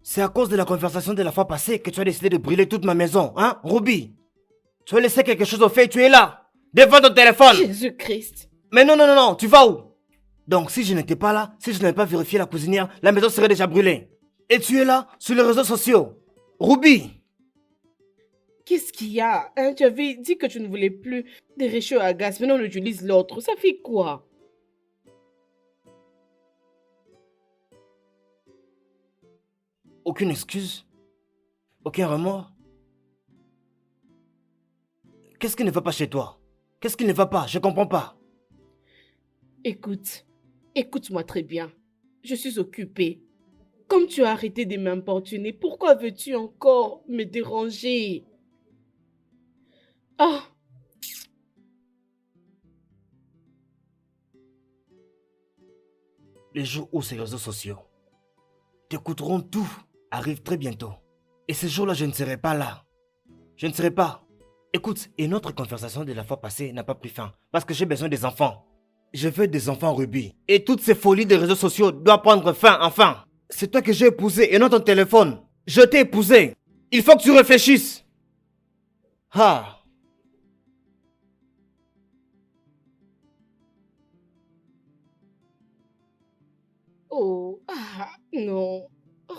C'est à cause de la conversation de la fois passée que tu as décidé de brûler toute ma maison, hein, Ruby? Tu as laissé quelque chose au fait, tu es là, devant ton téléphone. Jésus-Christ. Mais non, tu vas où? Donc si je n'étais pas là, si je n'avais pas vérifié la cuisinière, la maison serait déjà brûlée. Et tu es là, sur les réseaux sociaux. Ruby. Qu'est-ce qu'il y a, hein? Tu avais dit que tu ne voulais plus des réchauds à gaz. Maintenant, on utilise l'autre. Ça fait quoi? Aucune excuse? Aucun remords? Qu'est-ce qui ne va pas chez toi? Qu'est-ce qui ne va pas? Je comprends pas. Écoute, écoute-moi très bien. Je suis occupée. Comme tu as arrêté de m'importuner, pourquoi veux-tu encore me déranger? Ah, Les jours où ces réseaux sociaux t'écouteront tout arrivent très bientôt. Et ce jour-là, je ne serai pas là. Je ne serai pas. Écoute, et notre conversation de la fois passée n'a pas pris fin. Parce que j'ai besoin des enfants. Je veux des enfants rubis. Et toutes ces folies des réseaux sociaux doivent prendre fin, enfin. C'est toi que j'ai épousé et non ton téléphone. Je t'ai épousé. Il faut que tu réfléchisses. Ah. oh, ah, non. Oh.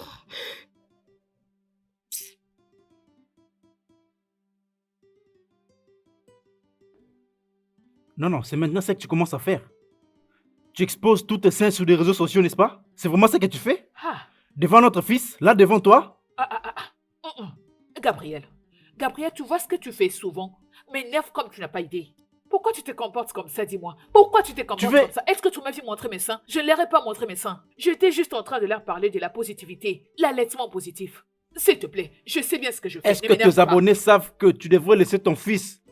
Non, non, c'est maintenant ça que tu commences à faire. Tu exposes tous tes seins sur les réseaux sociaux, n'est-ce pas? C'est vraiment ça que tu fais? Ah, Devant notre fils, là devant toi? ah, ah, ah, ah. Gabriel, Gabriel, tu vois ce que tu fais souvent m'énerve comme tu n'as pas idée. Pourquoi tu te comportes comme ça, dis-moi? Pourquoi tu te comportes veux- comme ça? Est-ce que tu m'as vu montrer mes seins? Je ne leur ai pas montré mes seins. J'étais juste en train de leur parler de la positivité, l'allaitement positif. S'il te plaît, je sais bien ce que je fais. Est-ce Ne que m'énerve tes pas. abonnés savent que tu devrais laisser ton fils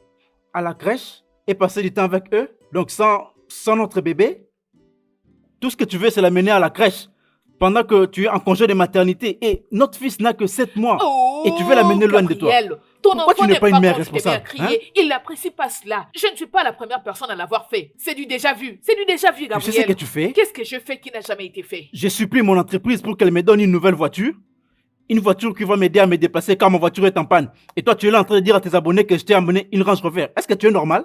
à la crèche et passer du temps avec eux? Donc sans notre bébé? Tout ce que tu veux, c'est l'amener à la crèche pendant que tu es en congé de maternité. Et notre fils n'a que 7 mois. Oh, Et tu veux l'amener loin de toi. Gabriel, ton Pourquoi enfant tu n'es n'aime pas une mère quand tu te mets à responsable, crier. Il n'apprécie pas cela. Je ne suis pas la première personne à l'avoir fait. C'est du déjà vu. C'est du déjà vu, Tu Gabriel. sais ce que tu fais? Qu'est-ce que je fais qui n'a jamais été fait? Je supplie mon entreprise pour qu'elle me donne une nouvelle voiture. Une voiture qui va m'aider à me déplacer quand ma voiture est en panne. Et toi, tu es là en train de dire à tes abonnés que je t'ai amené une Range Rover. Est-ce que tu es normal?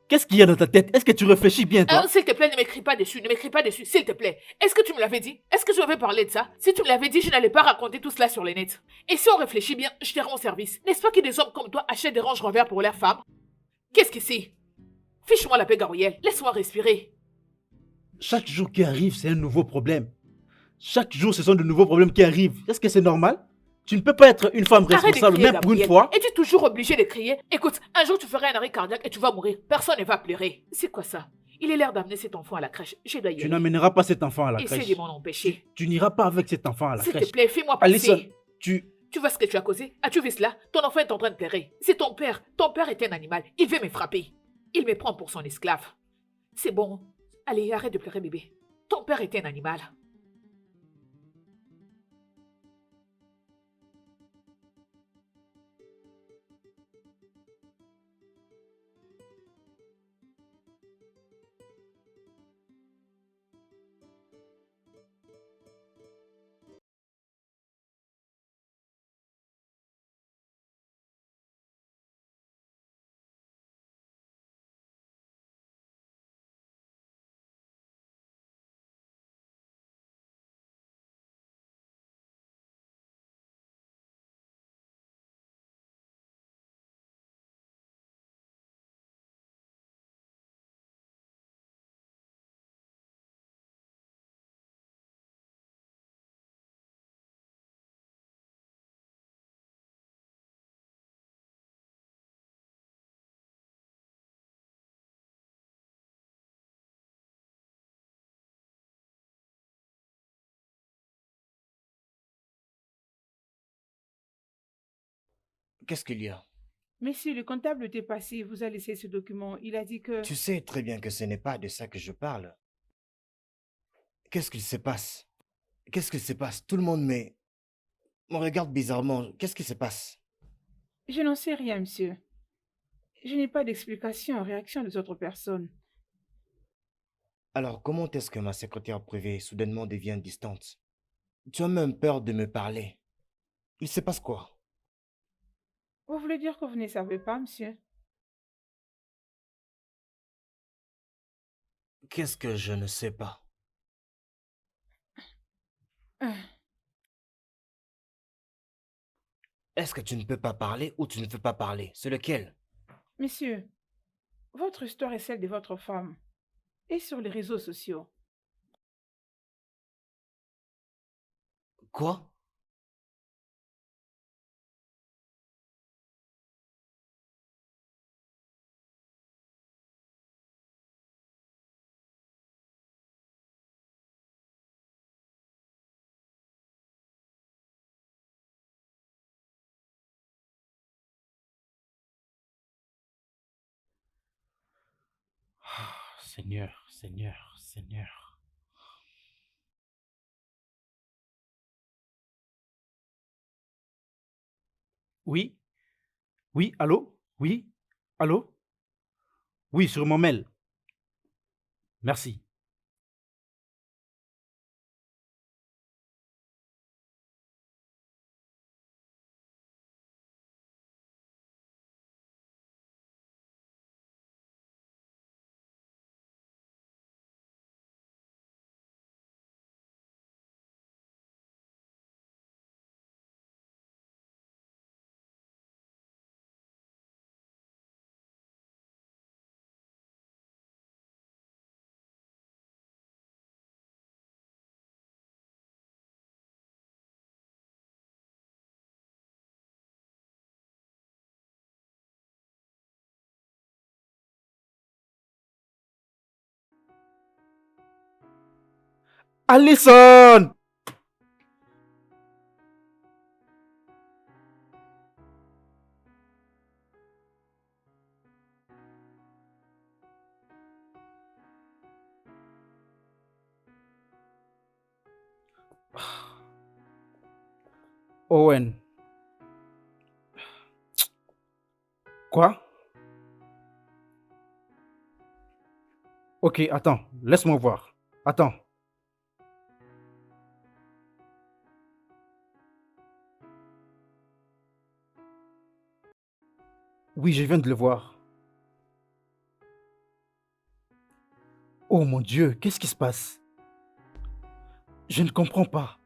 Qu'est-ce qu'il y a dans ta tête? Est-ce que tu réfléchis bien, toi? S'il te plaît, ne m'écris pas dessus. Ne m'écris pas dessus, s'il te plaît. Est-ce que tu me l'avais dit? Est-ce que je avais parlé de ça? Si tu me l'avais dit, je n'allais pas raconter tout cela sur les nets. Et si on réfléchit bien, je te rends service. N'est-ce pas que des hommes comme toi achètent des Range Rover pour leurs femmes? Qu'est-ce que c'est? Fiche-moi la paix, Gabriel. Laisse-moi respirer. Chaque jour qui arrive, c'est un nouveau problème. Chaque jour, ce sont de nouveaux problèmes qui arrivent. Est-ce que c'est normal? Tu ne peux pas être une femme Arrête de responsable, crier, même pour une Gabriel. fois. Es-tu toujours obligé de crier? Écoute, un jour tu feras un arrêt cardiaque et tu vas mourir. Personne ne va pleurer. C'est quoi ça? Il est l'heure d'amener cet enfant à la crèche. Je dois y Tu aller. n'amèneras pas cet enfant à la Essaie crèche. de m'en empêcher. Tu n'iras pas avec cet enfant à la S'il te crèche. plaît, fais-moi passer. Alison, tu... Tu vois ce que tu as causé? As-tu vu cela? Ton enfant est en train de pleurer. C'est ton père. Ton père est un animal. Il veut me frapper. Il me prend pour son esclave. C'est bon. Allez, arrête de pleurer, bébé. Ton père est un animal. Qu'est-ce qu'il y a? Monsieur, le comptable était passé, vous a laissé ce document. Il a dit que... Tu sais très bien que ce n'est pas de ça que je parle. Qu'est-ce qu'il se passe? Qu'est-ce qu'il se passe? Tout le monde me regarde bizarrement. Qu'est-ce qui se passe? Je n'en sais rien, monsieur. Je n'ai pas d'explication en réaction des autres personnes. Alors, comment est-ce que ma secrétaire privée soudainement devient distante? Tu as même peur de me parler. Il se passe quoi? Vous voulez dire que vous ne savez pas, monsieur? Qu'est-ce que je ne sais pas? Ah, Est-ce que tu ne peux pas parler ou tu ne veux pas parler? C'est lequel? Monsieur, votre histoire est celle de votre femme. Et sur les réseaux sociaux. Quoi? Seigneur, Seigneur, Seigneur. Oui, oui, allô? Oui, allô? Oui, sur mon mail. Merci. Allison! Owen. Quoi? Ok, attends, laisse-moi voir. Attends. Oui, je viens de le voir. Oh mon Dieu, qu'est-ce qui se passe? Je ne comprends pas.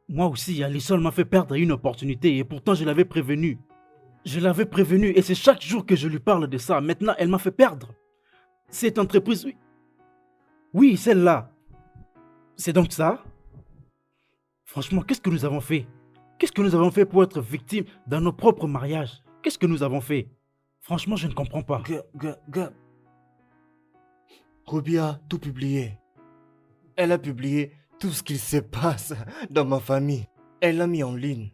Moi aussi, Allison m'a fait perdre une opportunité et pourtant je l'avais prévenu. Je l'avais prévenu et c'est chaque jour que je lui parle de ça. Maintenant, elle m'a fait perdre. Cette entreprise, oui. Oui, celle-là. C'est donc ça? Franchement, qu'est-ce que nous avons fait? Qu'est-ce que nous avons fait pour être victimes dans nos propres mariages? Qu'est-ce que nous avons fait? Franchement, je ne comprends pas. Gab. Ruby a tout publié. Elle a publié tout ce qui se passe dans ma famille. Elle l'a mis en ligne.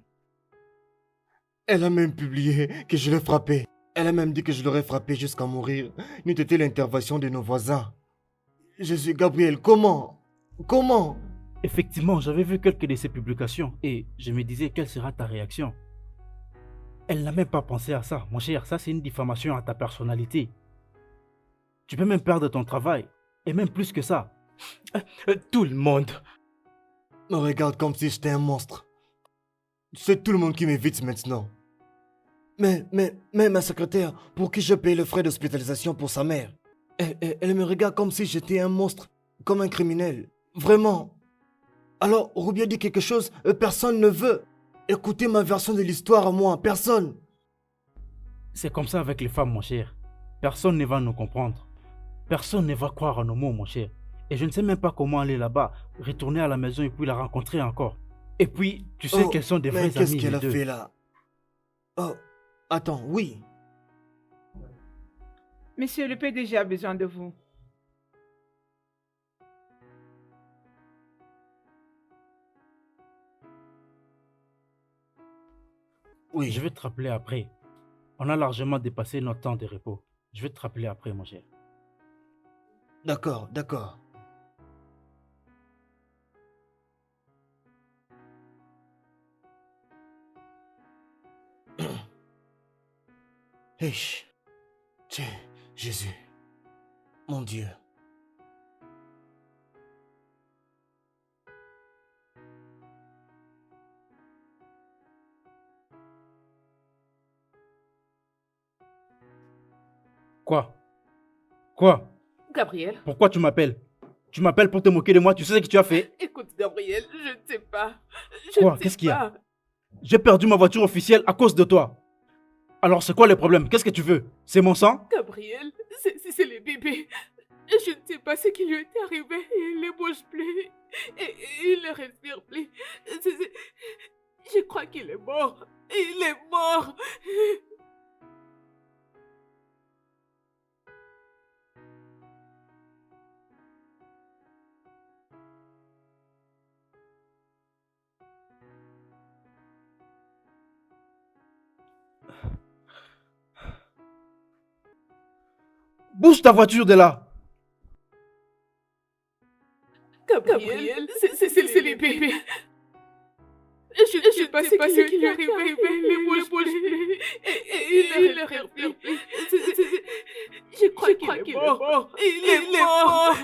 Elle a même publié que je l'ai frappé. Elle a même dit que je l'aurais frappé jusqu'à mourir, n'eût été l'intervention de nos voisins. Je suis Gabriel, comment? Comment? Effectivement, j'avais vu quelques de ses publications et je me disais quelle sera ta réaction. Elle n'a même pas pensé à ça. Mon cher, ça c'est une diffamation à ta personnalité. Tu peux même perdre ton travail. Et même plus que ça. Tout le monde. Me regarde comme si j'étais un monstre. C'est tout le monde qui m'évite maintenant. Mais ma secrétaire, pour qui je paye le frais d'hospitalisation pour sa mère, elle me regarde comme si j'étais un monstre, comme un criminel. Vraiment. Alors, Ruby a dit quelque chose, personne ne veut écouter ma version de l'histoire à moi, personne. C'est comme ça avec les femmes, mon cher. Personne ne va nous comprendre. Personne ne va croire à nos mots, mon cher. Et je ne sais même pas comment aller là-bas, retourner à la maison et puis la rencontrer encore. Et puis, tu sais qu'elles sont des mais vrais amis, qu'est-ce qu'elle les a deux. fait là? Oh, attends, oui. Monsieur, le PDG a besoin de vous. Oui, Je vais te rappeler après. On a largement dépassé notre temps de repos. Je vais te rappeler après, mon cher. d'accord. Hey, tiens, Jésus, mon Dieu. Quoi? Quoi? Gabriel, Pourquoi tu m'appelles? Tu m'appelles pour te moquer de moi, tu sais ce que tu as fait? écoute, Gabriel, je ne sais pas. Je Quoi? ne sais Qu'est-ce qu'il y a? pas. J'ai perdu ma voiture officielle à cause de toi. Alors c'est quoi le problème? Qu'est-ce que tu veux? C'est mon sang? Gabriel, c'est le bébé. Je ne sais pas ce qui lui est arrivé. Il ne bouge plus. Et il ne respire plus. Je crois qu'il est mort. Il est mort. Bouge ta voiture de là. Gabriel, c'est le bébé. Je ne sais pas ce qui lui est arrivé. Il ne bouge plus. Et il ne respire plus. Je crois qu'il est mort. Il est mort.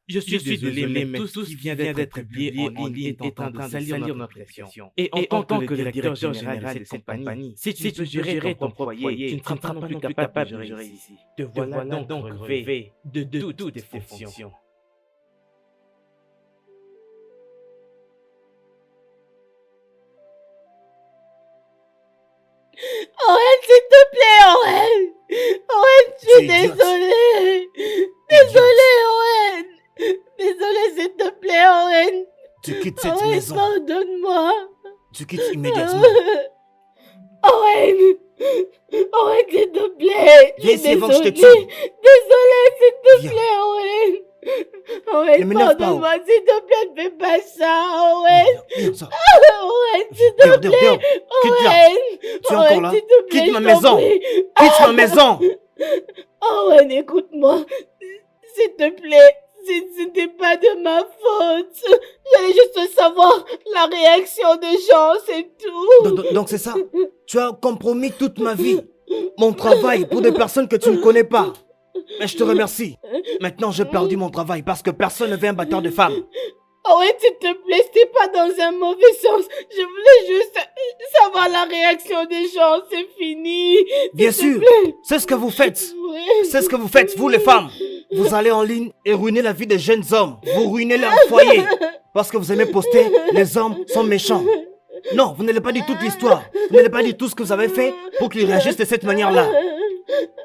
Je suis désolé, mais tout ce qui vient d'être publié en ligne est en train de salir notre réputation. Et en tant que le directeur général de cette compagnie, si tu veux gérer ton propre foyer, tu ne seras pas non plus capable de gérer ici. Te voilà donc relevé de toutes tes fonctions. Owen, s'il te plaît, Owen. Owen, je suis Tu es idiote. désolée. Désolée, Owen. Désolée, s'il te plaît, Owen. Tu quittes cette Owen, maison. pardonne-moi. Tu quittes immédiatement. Owen. Owen, s'il te plaît. Viens ici avant que je te Désolée. tue. Désolée, s'il te Viens. plaît, Owen. Ne Owen, m'énerve pas, pardonne-moi, s'il te plaît, ne fais pas ça, Owen. Viens, ça. Owen, s'il te Dehors, plaît. dehors, dehors. Quitte là. Owen. Tu es encore Owen, là? s'il te plaît, Quitte ma je t'en maison. prie. Quitte ma maison. Owen, écoute-moi. S'il te plaît, ce n'était pas de ma faute. J'allais juste savoir la réaction des gens, c'est tout. Donc c'est ça. Tu as compromis toute ma vie. Mon travail pour des personnes que tu ne connais pas. Mais je te remercie. Maintenant, j'ai perdu mon travail parce que personne ne veut un batteur de femmes. Owen, s'il te plaît, c'était pas dans un mauvais sens. Je voulais juste savoir la réaction des gens, c'est fini. Bien S'il te sûr, plaît. c'est ce que vous faites. Oui. C'est ce que vous faites, vous les femmes. Vous allez en ligne et ruinez la vie des jeunes hommes. Vous ruinez leur foyer. Parce que vous aimez poster, les hommes sont méchants. Non, vous n'allez pas dire toute l'histoire. Vous n'allez pas dire tout ce que vous avez fait pour qu'ils réagissent de cette manière-là.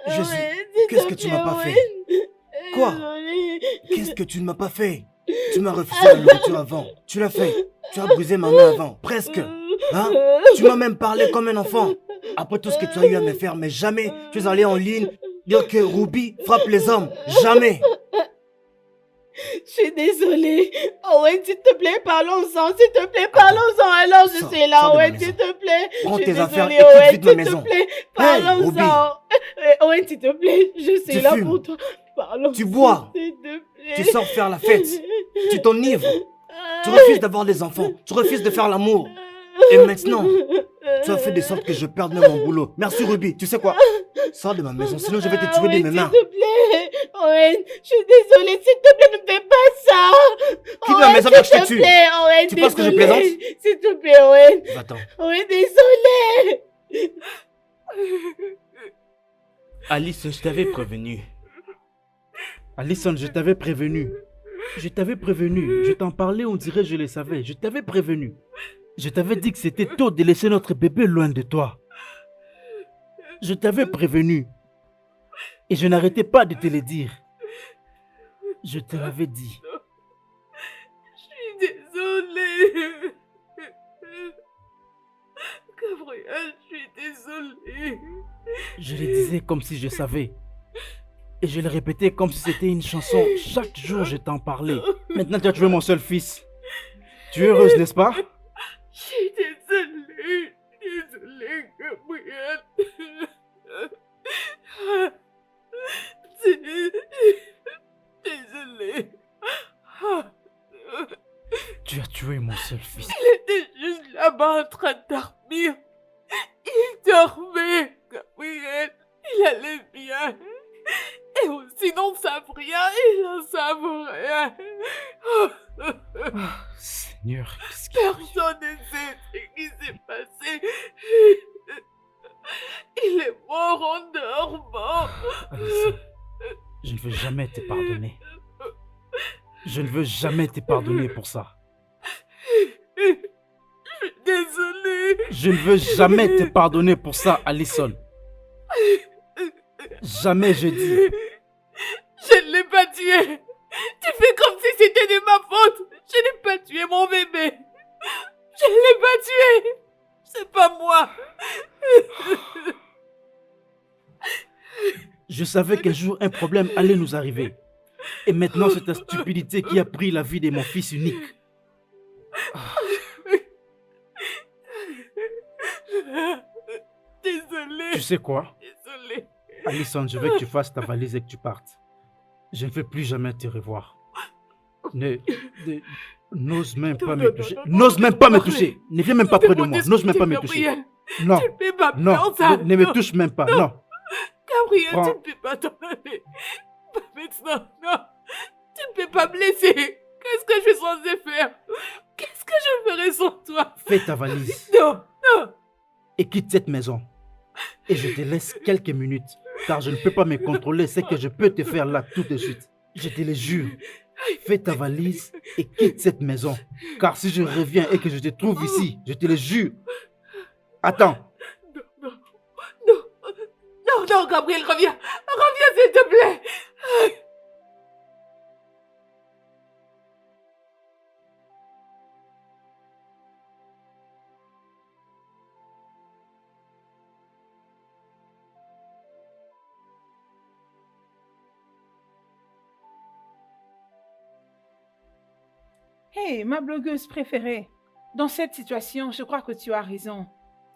Jésus, Owen, s'il qu'est-ce te que tu plaît, m'as pas Owen. fait? Quoi? Désolée. Qu'est-ce que tu ne m'as pas fait? Tu m'as refusé la nourriture avant. Tu l'as fait. Tu as brisé ma main avant. Presque. Hein? Tu m'as même parlé comme un enfant. Après tout ce que tu as eu à me faire, mais jamais tu es allé en ligne dire que Ruby frappe les hommes. Jamais. Je suis désolée. Owen, s'il te plaît, parlons-en. S'il te plaît, parlons-en. Alors, je Sors, suis là, sors de ma Owen, maison. s'il te plaît. Prends Je suis tes affaires désolée, et quitte Owen, vite ma s'il maison. te plaît, Hey, Ruby. parlons-en. Owen, s'il te plaît, je suis Tu là fumes. pour toi. Parlons. Tu bois. S'il te plaît. Tu sors faire la fête. Tu t'enivres. Tu refuses d'avoir des enfants. Tu refuses de faire l'amour. Et maintenant, tu as fait de sorte que je perde même mon boulot. Merci Ruby. Tu sais quoi? Sors de ma maison, sinon je vais te tuer de mes mains. S'il te plaît, Owen, je suis désolée, s'il te plaît, ne fais pas ça. Quitte ma maison, je te tue. Owen, Tu penses que je désolée. plaisante? S'il te plaît, Owen. Va-t'en. Owen, désolée. Alice, je t'avais prévenu. Alison, je t'avais prévenu. Je t'avais prévenu. Je t'en parlais, on dirait que je le savais. Je t'avais prévenu. Je t'avais dit que c'était tôt de laisser notre bébé loin de toi. Je t'avais prévenu. Et je n'arrêtais pas de te le dire. Je te l'avais dit. Je suis désolée. Gabriel, je suis désolée. Je le disais comme si je savais. Et je le répétais comme si c'était une chanson. Chaque jour, je t'en parlais. Maintenant, tu as tué mon seul fils. Tu es heureuse, n'est-ce pas? Je suis désolée. Désolée, Gabriel. Désolée. Tu as tué mon seul fils. Il était juste là-bas en train de dormir. Il dormait, Gabriel. Il allait bien. Et aussi n'en savent rien, ils n'en savent rien. Seigneur, qu'est-ce qui... Personne ne sait ce qui s'est passé. Il est mort en dormant. Alison, je ne veux jamais te pardonner. Je ne veux jamais te pardonner pour ça. Je suis désolée. Je ne veux jamais te pardonner pour ça, Alison. Jamais, je dis. Je ne l'ai pas tué. Tu fais comme si c'était de ma faute. Je n'ai pas tué mon bébé. Je ne l'ai pas tué. C'est pas moi. Je savais qu'un jour un problème allait nous arriver. Et maintenant, c'est ta stupidité qui a pris la vie de mon fils unique. Désolée. Tu sais quoi? Désolée. Alison, je veux que tu fasses ta valise et que tu partes. Je ne veux plus jamais te revoir. N'ose même pas me toucher. N'ose même pas me toucher. Ne viens même pas près de moi. N'ose même pas me toucher. Non, Tu ne peux pas non, faire ça. ne me touche même pas. Non. Gabriel, Prends. tu ne peux pas t'en aller. Pas maintenant, non. Tu ne peux pas me laisser. Qu'est-ce que je suis censée faire? Qu'est-ce que je ferai sans toi? Fais ta valise Non, non. et quitte cette maison. Et je te laisse quelques minutes, car je ne peux pas me contrôler ce que je peux te faire là tout de suite. Je te le jure. Fais ta valise et quitte cette maison. Car si je reviens et que je te trouve ici, je te le jure. Attends. Non, non, non, non, Gabriel, reviens. Reviens, s'il te plaît. Hé, ma blogueuse préférée, dans cette situation, je crois que tu as raison.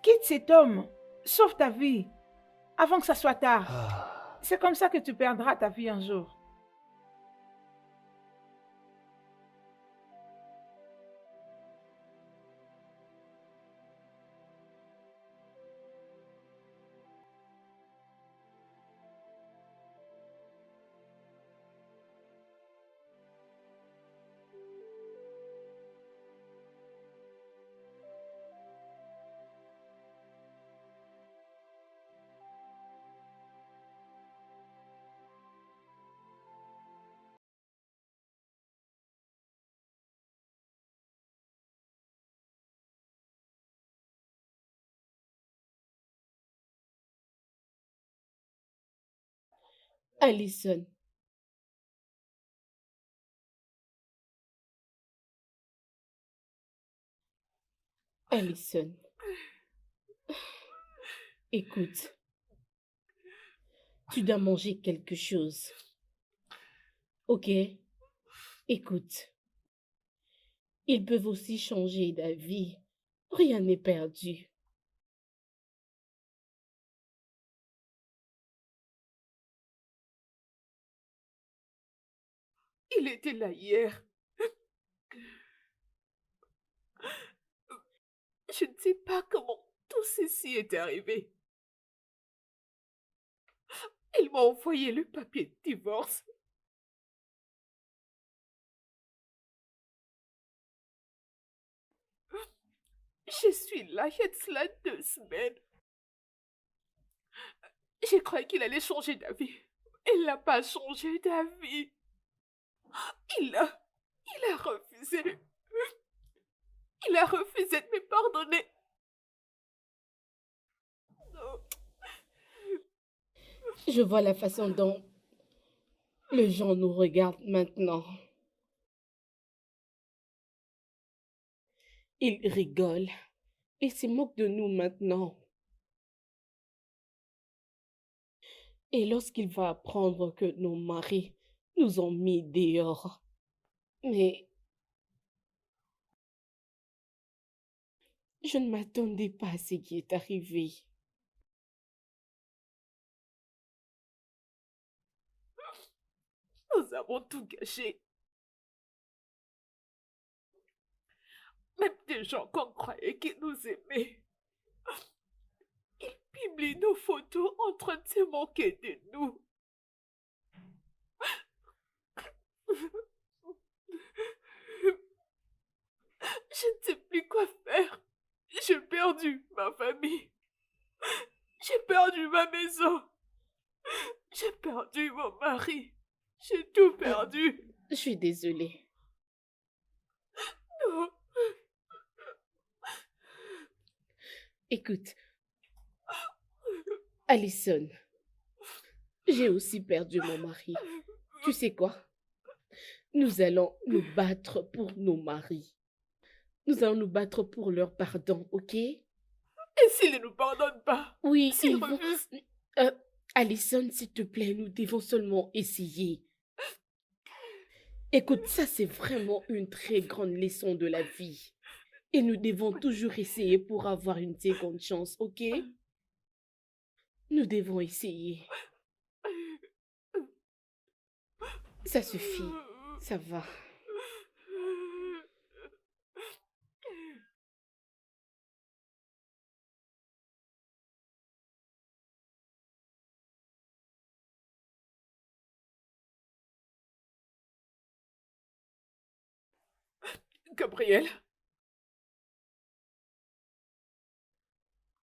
Quitte cet homme, sauve ta vie, avant que ça soit tard. C'est comme ça que tu perdras ta vie un jour. Alison. Alison. Écoute. Tu dois manger quelque chose. Ok? Écoute. Ils peuvent aussi changer d'avis. Rien n'est perdu. Il était là hier. Je ne sais pas comment tout ceci est arrivé. Il m'a envoyé le papier de divorce. Je suis là, il y a de cela 2 semaines. J'ai cru qu'il allait changer d'avis. Il n'a pas changé d'avis. Il a refusé. Il a refusé de me pardonner. Je vois la façon dont les gens nous regardent maintenant. Ils rigolent. Ils se moquent de nous maintenant. Et lorsqu'il va apprendre que nos maris nous ont mis dehors. Mais je ne m'attendais pas à ce qui est arrivé. Nous avons tout gâché. Même des gens qu'on croyait qu'ils nous aimaient. Ils publient nos photos en train de se moquer de nous. Je ne sais plus quoi faire. J'ai perdu ma famille. J'ai perdu ma maison. J'ai perdu mon mari. J'ai tout perdu. Je suis désolée. Non. Écoute, Alison, j'ai aussi perdu mon mari. Tu sais quoi? Nous allons nous battre pour nos maris. Nous allons nous battre pour leur pardon, ok? Et s'ils ne nous pardonnent pas? Oui, S'ils ils vont... refusent? Alison, s'il te plaît, nous devons seulement essayer. Écoute, ça c'est vraiment une très grande leçon de la vie. Et nous devons toujours essayer pour avoir une seconde chance, ok? Nous devons essayer. Ça suffit, ça va. Gabriel,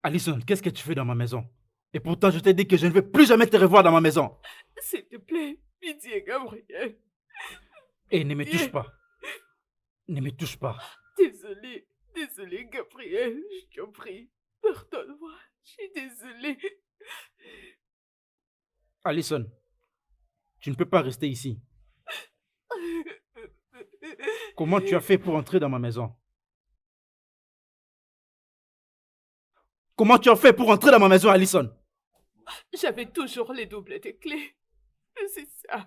Alison, qu'est-ce que tu fais dans ma maison? Et pourtant, je t'ai dit que je ne veux plus jamais te revoir dans ma maison. s'il te plaît, pitié, Gabriel. Et ne me touche pas. Ne me touche pas. Désolée, Gabriel, je t'en prie. Pardonne-moi, je suis désolée. Alison, tu ne peux pas rester ici. Comment tu as fait pour entrer dans ma maison? Comment tu as fait pour entrer dans ma maison, Alison? J'avais toujours les doubles des clés. C'est ça.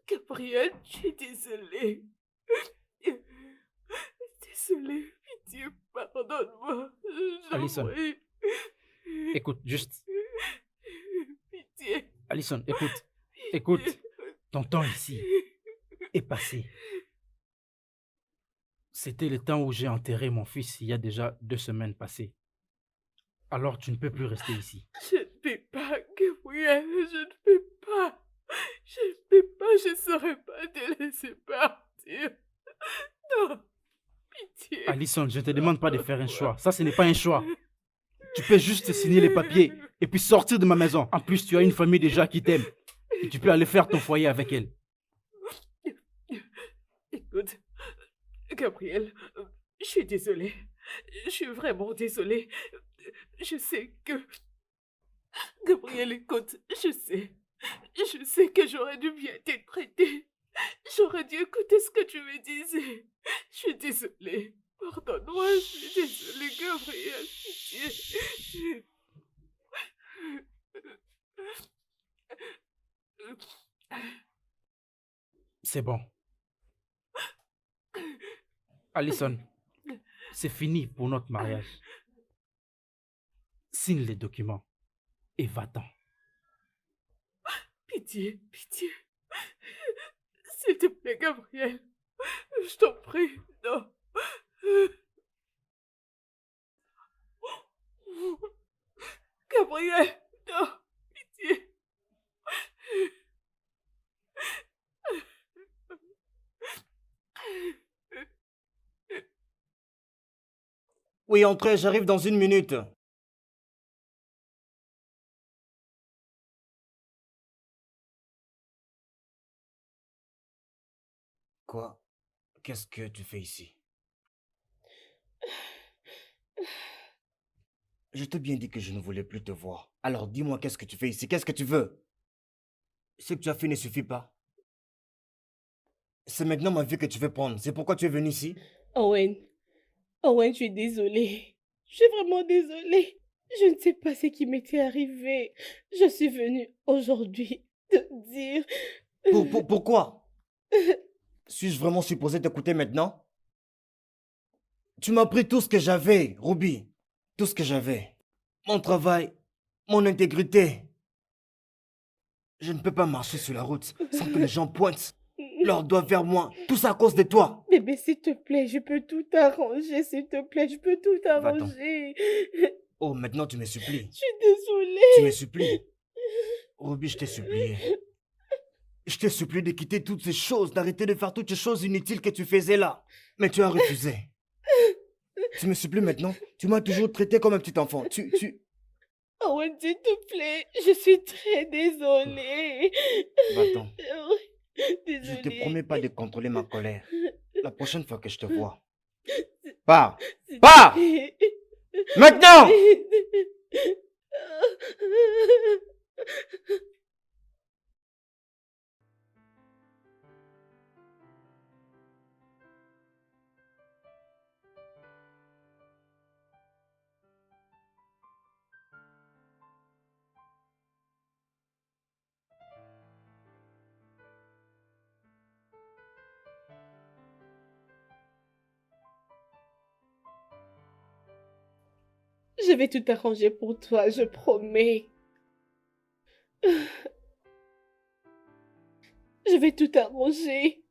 Gabriel, je suis désolée. Désolée, pitié, pardonne-moi. J'en Alison. prie. Écoute, juste. Pitié. Alison, écoute. Écoute. Ton temps ici est passé. C'était le temps où j'ai enterré mon fils il y a déjà 2 semaines passées. Alors tu ne peux plus rester ici. Je ne peux pas, Gabriel, je ne peux pas. Je ne peux pas, je ne saurais pas te laisser partir. Non, pitié. Alison, je ne te demande pas de faire un choix. Ça, ce n'est pas un choix. Tu peux juste signer les papiers et puis sortir de ma maison. En plus, tu as une famille déjà qui t'aime. Et tu peux aller faire ton foyer avec elle. Écoute, Gabriel, je suis désolée. Je suis vraiment désolée. Je sais que... Gabriel, écoute, je sais que j'aurais dû bien t'être traitée. J'aurais dû écouter ce que tu me disais. Je suis désolée. Pardonne-moi, je suis désolée, Gabriel. Pitié. C'est bon. Alison, c'est fini pour notre mariage. Signe les documents et va-t'en. Pitié, pitié. S'il te plaît, Gabriel. Je t'en prie, non. Gabriel, non, pitié. Oui, entrez, j'arrive dans 1 minute. Quoi? Qu'est-ce que tu fais ici? Je t'ai bien dit que je ne voulais plus te voir. Alors dis-moi, qu'est-ce que tu fais ici? Qu'est-ce que tu veux? Ce que tu as fait ne suffit pas. C'est maintenant ma vie que tu veux prendre. C'est pourquoi tu es venu ici? Owen, Owen, je suis désolée. Je suis vraiment désolée. Je ne sais pas ce qui m'était arrivé. Je suis venue aujourd'hui te dire... Pourquoi? Suis-je vraiment supposé t'écouter maintenant? Tu m'as pris tout ce que j'avais, Ruby. Tout ce que j'avais. Mon travail, mon intégrité. Je ne peux pas marcher sur la route sans que les gens pointent leurs doigts vers moi. Tout ça à cause de toi. Bébé, s'il te plaît, je peux tout arranger, s'il te plaît, je peux tout Va-t'en. arranger. Oh, maintenant tu me supplies. Je suis désolée. Tu me supplies. Ruby, je t'ai supplié. Je t'ai supplié de quitter toutes ces choses, d'arrêter de faire toutes ces choses inutiles que tu faisais là. Mais tu as refusé. Tu me supplies maintenant. Tu m'as toujours traité comme un petit enfant. Owen, s'il te plaît, je suis très désolée. Va-t'en. Désolée. Je te promets pas de contrôler ma colère. La prochaine fois que je te vois. Pars! Pars! Maintenant! Je vais tout arranger pour toi, je promets. Je vais tout arranger.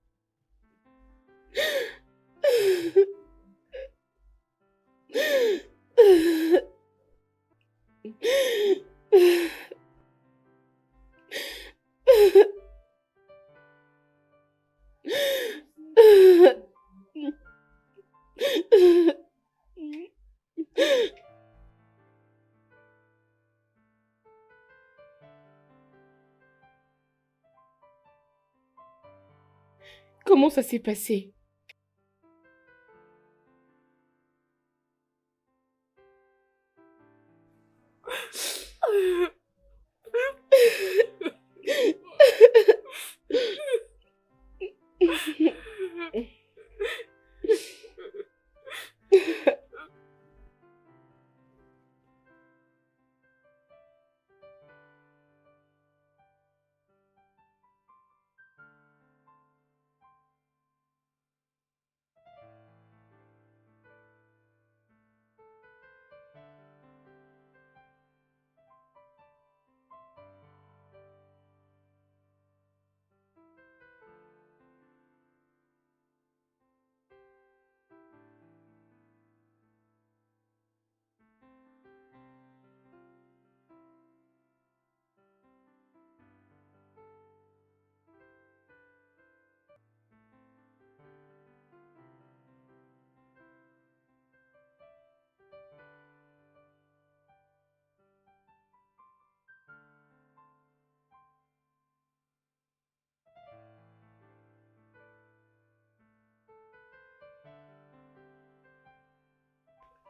Comment ça s'est passé?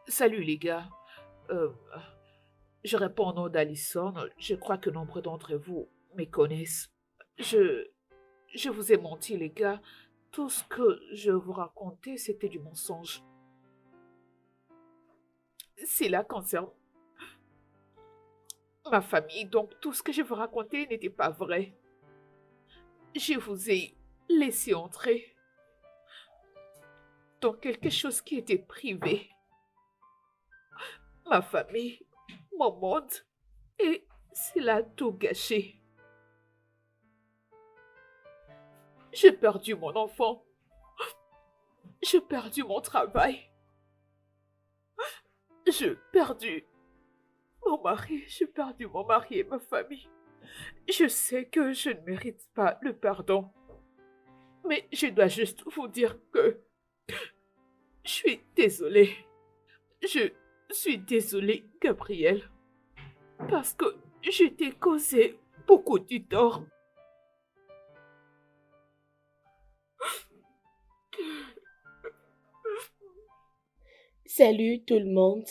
Salut les gars. Euh, je réponds au nom d'Alison. Je crois que nombre d'entre vous me connaissent. Je vous ai menti les gars. Tout ce que je vous racontais, c'était du mensonge. Cela concerne ma famille, donc tout ce que je vous racontais n'était pas vrai. Je vous ai laissé entrer dans quelque chose qui était privé. Ma famille, mon monde, et cela a tout gâché. J'ai perdu mon enfant. J'ai perdu mon travail. J'ai perdu mon mari. J'ai perdu mon mari et ma famille. Je sais que je ne mérite pas le pardon. Mais je dois juste vous dire que je suis désolée. Je suis désolée, Gabriel. Parce que je t'ai causé beaucoup de tort. Salut tout le monde.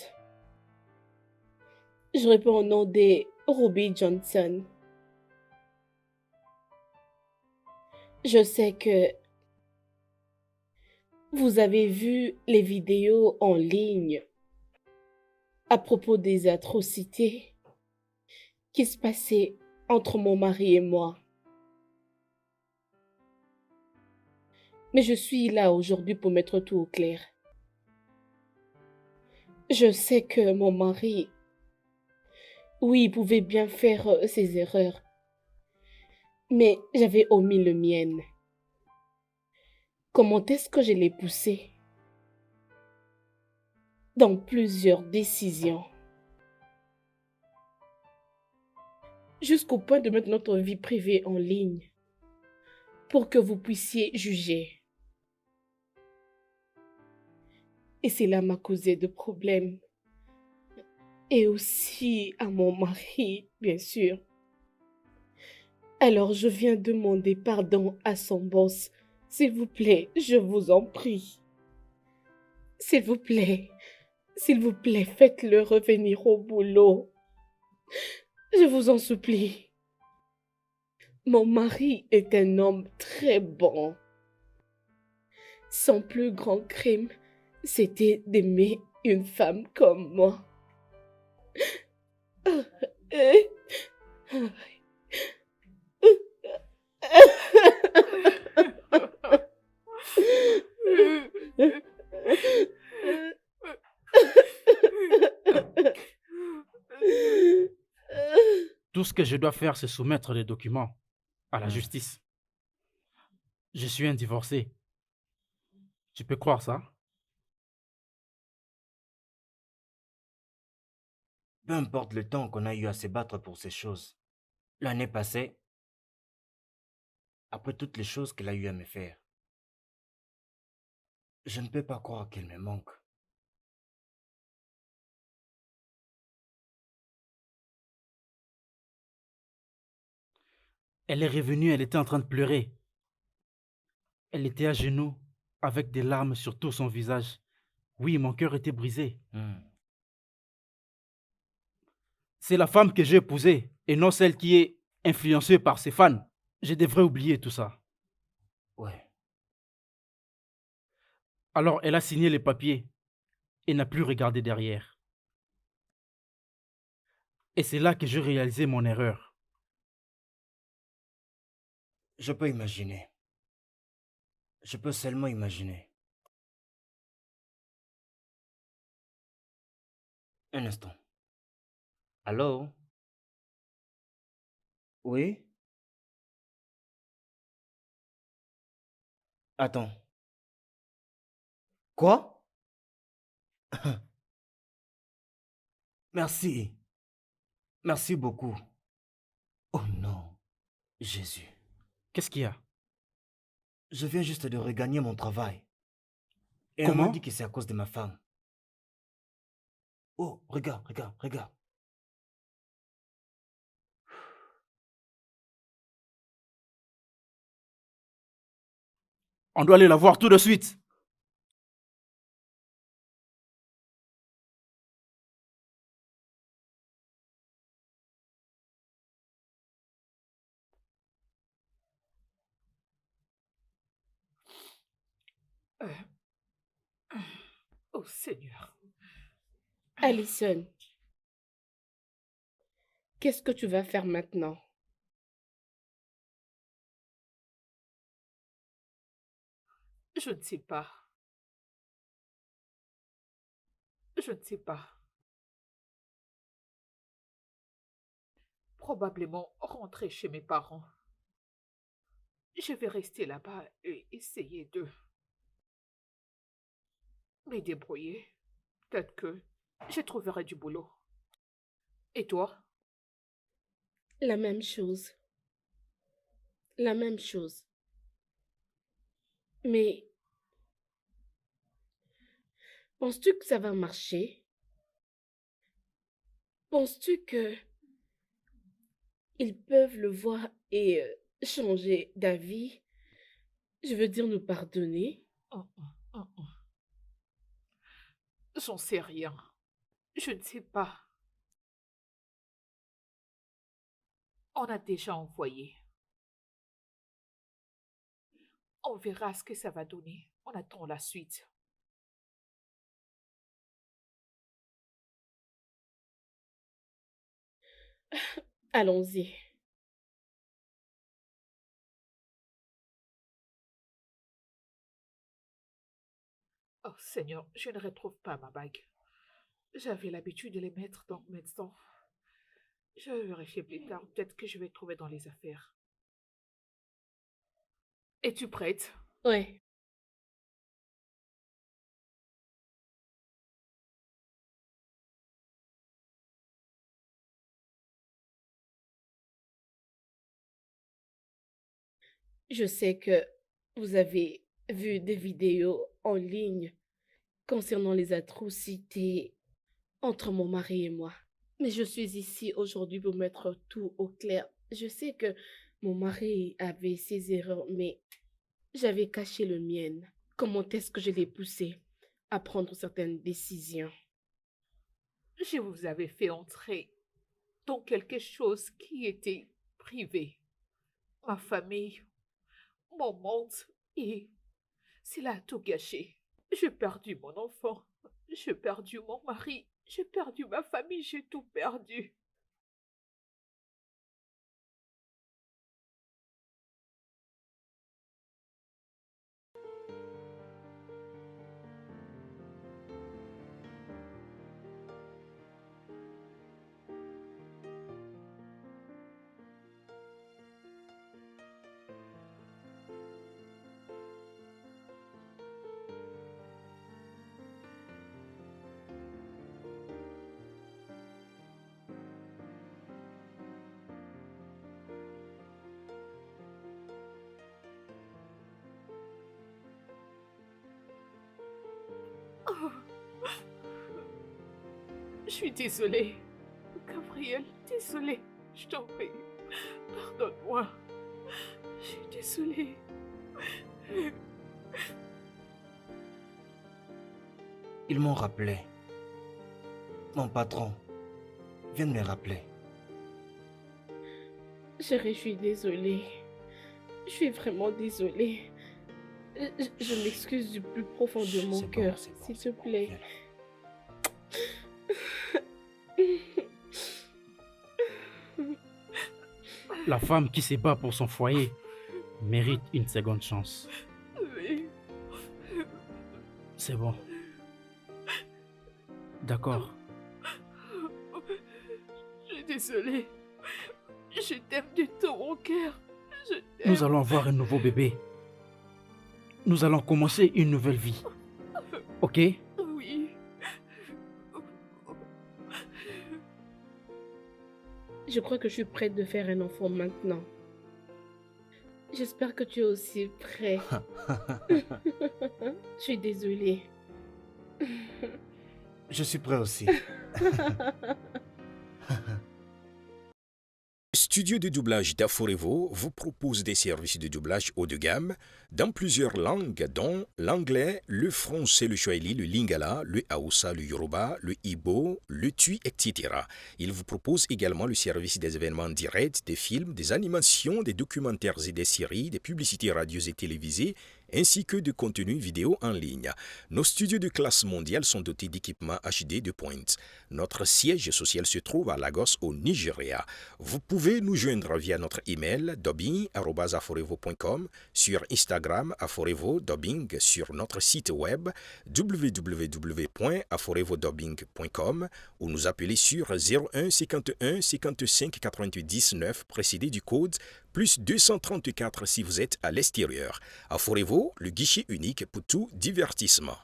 Je réponds au nom de Ruby Johnson. Je sais que vous avez vu les vidéos en ligne à propos des atrocités qui se passaient entre mon mari et moi. Mais je suis là aujourd'hui pour mettre tout au clair. Je sais que mon mari, oui, il pouvait bien faire ses erreurs, mais j'avais omis le mien. Comment est-ce que je l'ai poussé dans plusieurs décisions, jusqu'au point de mettre notre vie privée en ligne pour que vous puissiez juger. Et cela m'a causé de problèmes. Et aussi à mon mari, bien sûr. Alors je viens demander pardon à son boss. S'il vous plaît, je vous en prie. S'il vous plaît, faites-le revenir au boulot. Je vous en supplie. Mon mari est un homme très bon. Son plus grand crime, c'était d'aimer une femme comme moi. Tout ce que je dois faire, c'est soumettre les documents à la justice. Je suis un divorcé. Tu peux croire ça? Peu importe le temps qu'on a eu à se battre pour ces choses. L'année passée, après toutes les choses qu'elle a eu à me faire, je ne peux pas croire qu'elle me manque. Elle est revenue, elle était en train de pleurer. Elle était à genoux, avec des larmes sur tout son visage. Oui, mon cœur était brisé. C'est la femme que j'ai épousée, et non celle qui est influencée par ses fans. Je devrais oublier tout ça. Ouais. Alors elle a signé les papiers et n'a plus regardé derrière. Et c'est là que j'ai réalisé mon erreur. Je peux imaginer. Je peux seulement imaginer. Un instant. Allô? Oui? Attends. Quoi? Merci. Merci beaucoup. Oh non, Jésus. Qu'est-ce qu'il y a? Je viens juste de regagner mon travail. Et on Comment? m'a dit que c'est à cause de ma femme. Oh, regarde, regarde, regarde. On doit aller la voir tout de suite. Oh Seigneur. Allison, qu'est-ce que tu vas faire maintenant? Je ne sais pas. Je ne sais pas. Probablement rentrer chez mes parents. Je vais rester là-bas et essayer de me débrouiller. Peut-être que je trouverai du boulot. Et toi? La même chose. La même chose. Mais penses-tu que ça va marcher? Penses-tu que ils peuvent le voir et changer d'avis? Je veux dire nous pardonner. Oh, oh, oh, oh. J'en sais rien. Je ne sais pas. On a déjà envoyé. On verra ce que ça va donner. On attend la suite. Allons-y. Oh Seigneur, je ne retrouve pas ma bague. J'avais l'habitude de les mettre dans maintenant. Je vais vérifier plus tard. Peut-être que je vais trouver dans les affaires. Es-tu prête? Ouais. Je sais que vous avez vu des vidéos en ligne concernant les atrocités entre mon mari et moi. Mais je suis ici aujourd'hui pour mettre tout au clair. Je sais que mon mari avait ses erreurs, mais j'avais caché le mien. Comment est-ce que je l'ai poussé à prendre certaines décisions? Je vous avais fait entrer dans quelque chose qui était privé. Ma famille, mon monde, et cela a tout gâché. J'ai perdu mon enfant, j'ai perdu mon mari, j'ai perdu ma famille, j'ai tout perdu. Oh. Je suis désolée. Gabriel, désolée. Je t'en prie. Pardonne-moi. Je suis désolée. Ils m'ont rappelé. Mon patron vient de me rappeler. Chérie, je suis désolée. Je suis vraiment désolée. Je m'excuse du plus profond de mon cœur, s'il te plaît. La femme qui se bat pour son foyer mérite une seconde chance. Oui. C'est bon. D'accord. Je suis désolée. Je t'aime de tout mon cœur. Je t'aime. Nous allons avoir un nouveau bébé. Nous allons commencer une nouvelle vie. Ok? Oui. Je crois que je suis prête de faire un enfant maintenant. J'espère que tu es aussi prêt. Je suis désolée. Je suis prêt aussi. Studio de doublage d'Aforevo vous propose des services de doublage haut de gamme dans plusieurs langues, dont l'anglais, le français, le swahili, le lingala, le hausa, le yoruba, le igbo, le tui, etc. Il vous propose également le service des événements directs, des films, des animations, des documentaires et des séries, des publicités radio et télévisées, ainsi que de contenus vidéo en ligne. Nos studios de classe mondiale sont dotés d'équipements HD de pointe. Notre siège social se trouve à Lagos, au Nigeria. Vous pouvez nous joindre via notre email dubbing@aforevo.com, sur Instagram Aforevo Dubbing, sur notre site web www.aforevodubbing.com ou nous appeler sur 01 51 55 88 19 précédé du code plus 234 si vous êtes à l'extérieur. Aforevo, le guichet unique pour tout divertissement.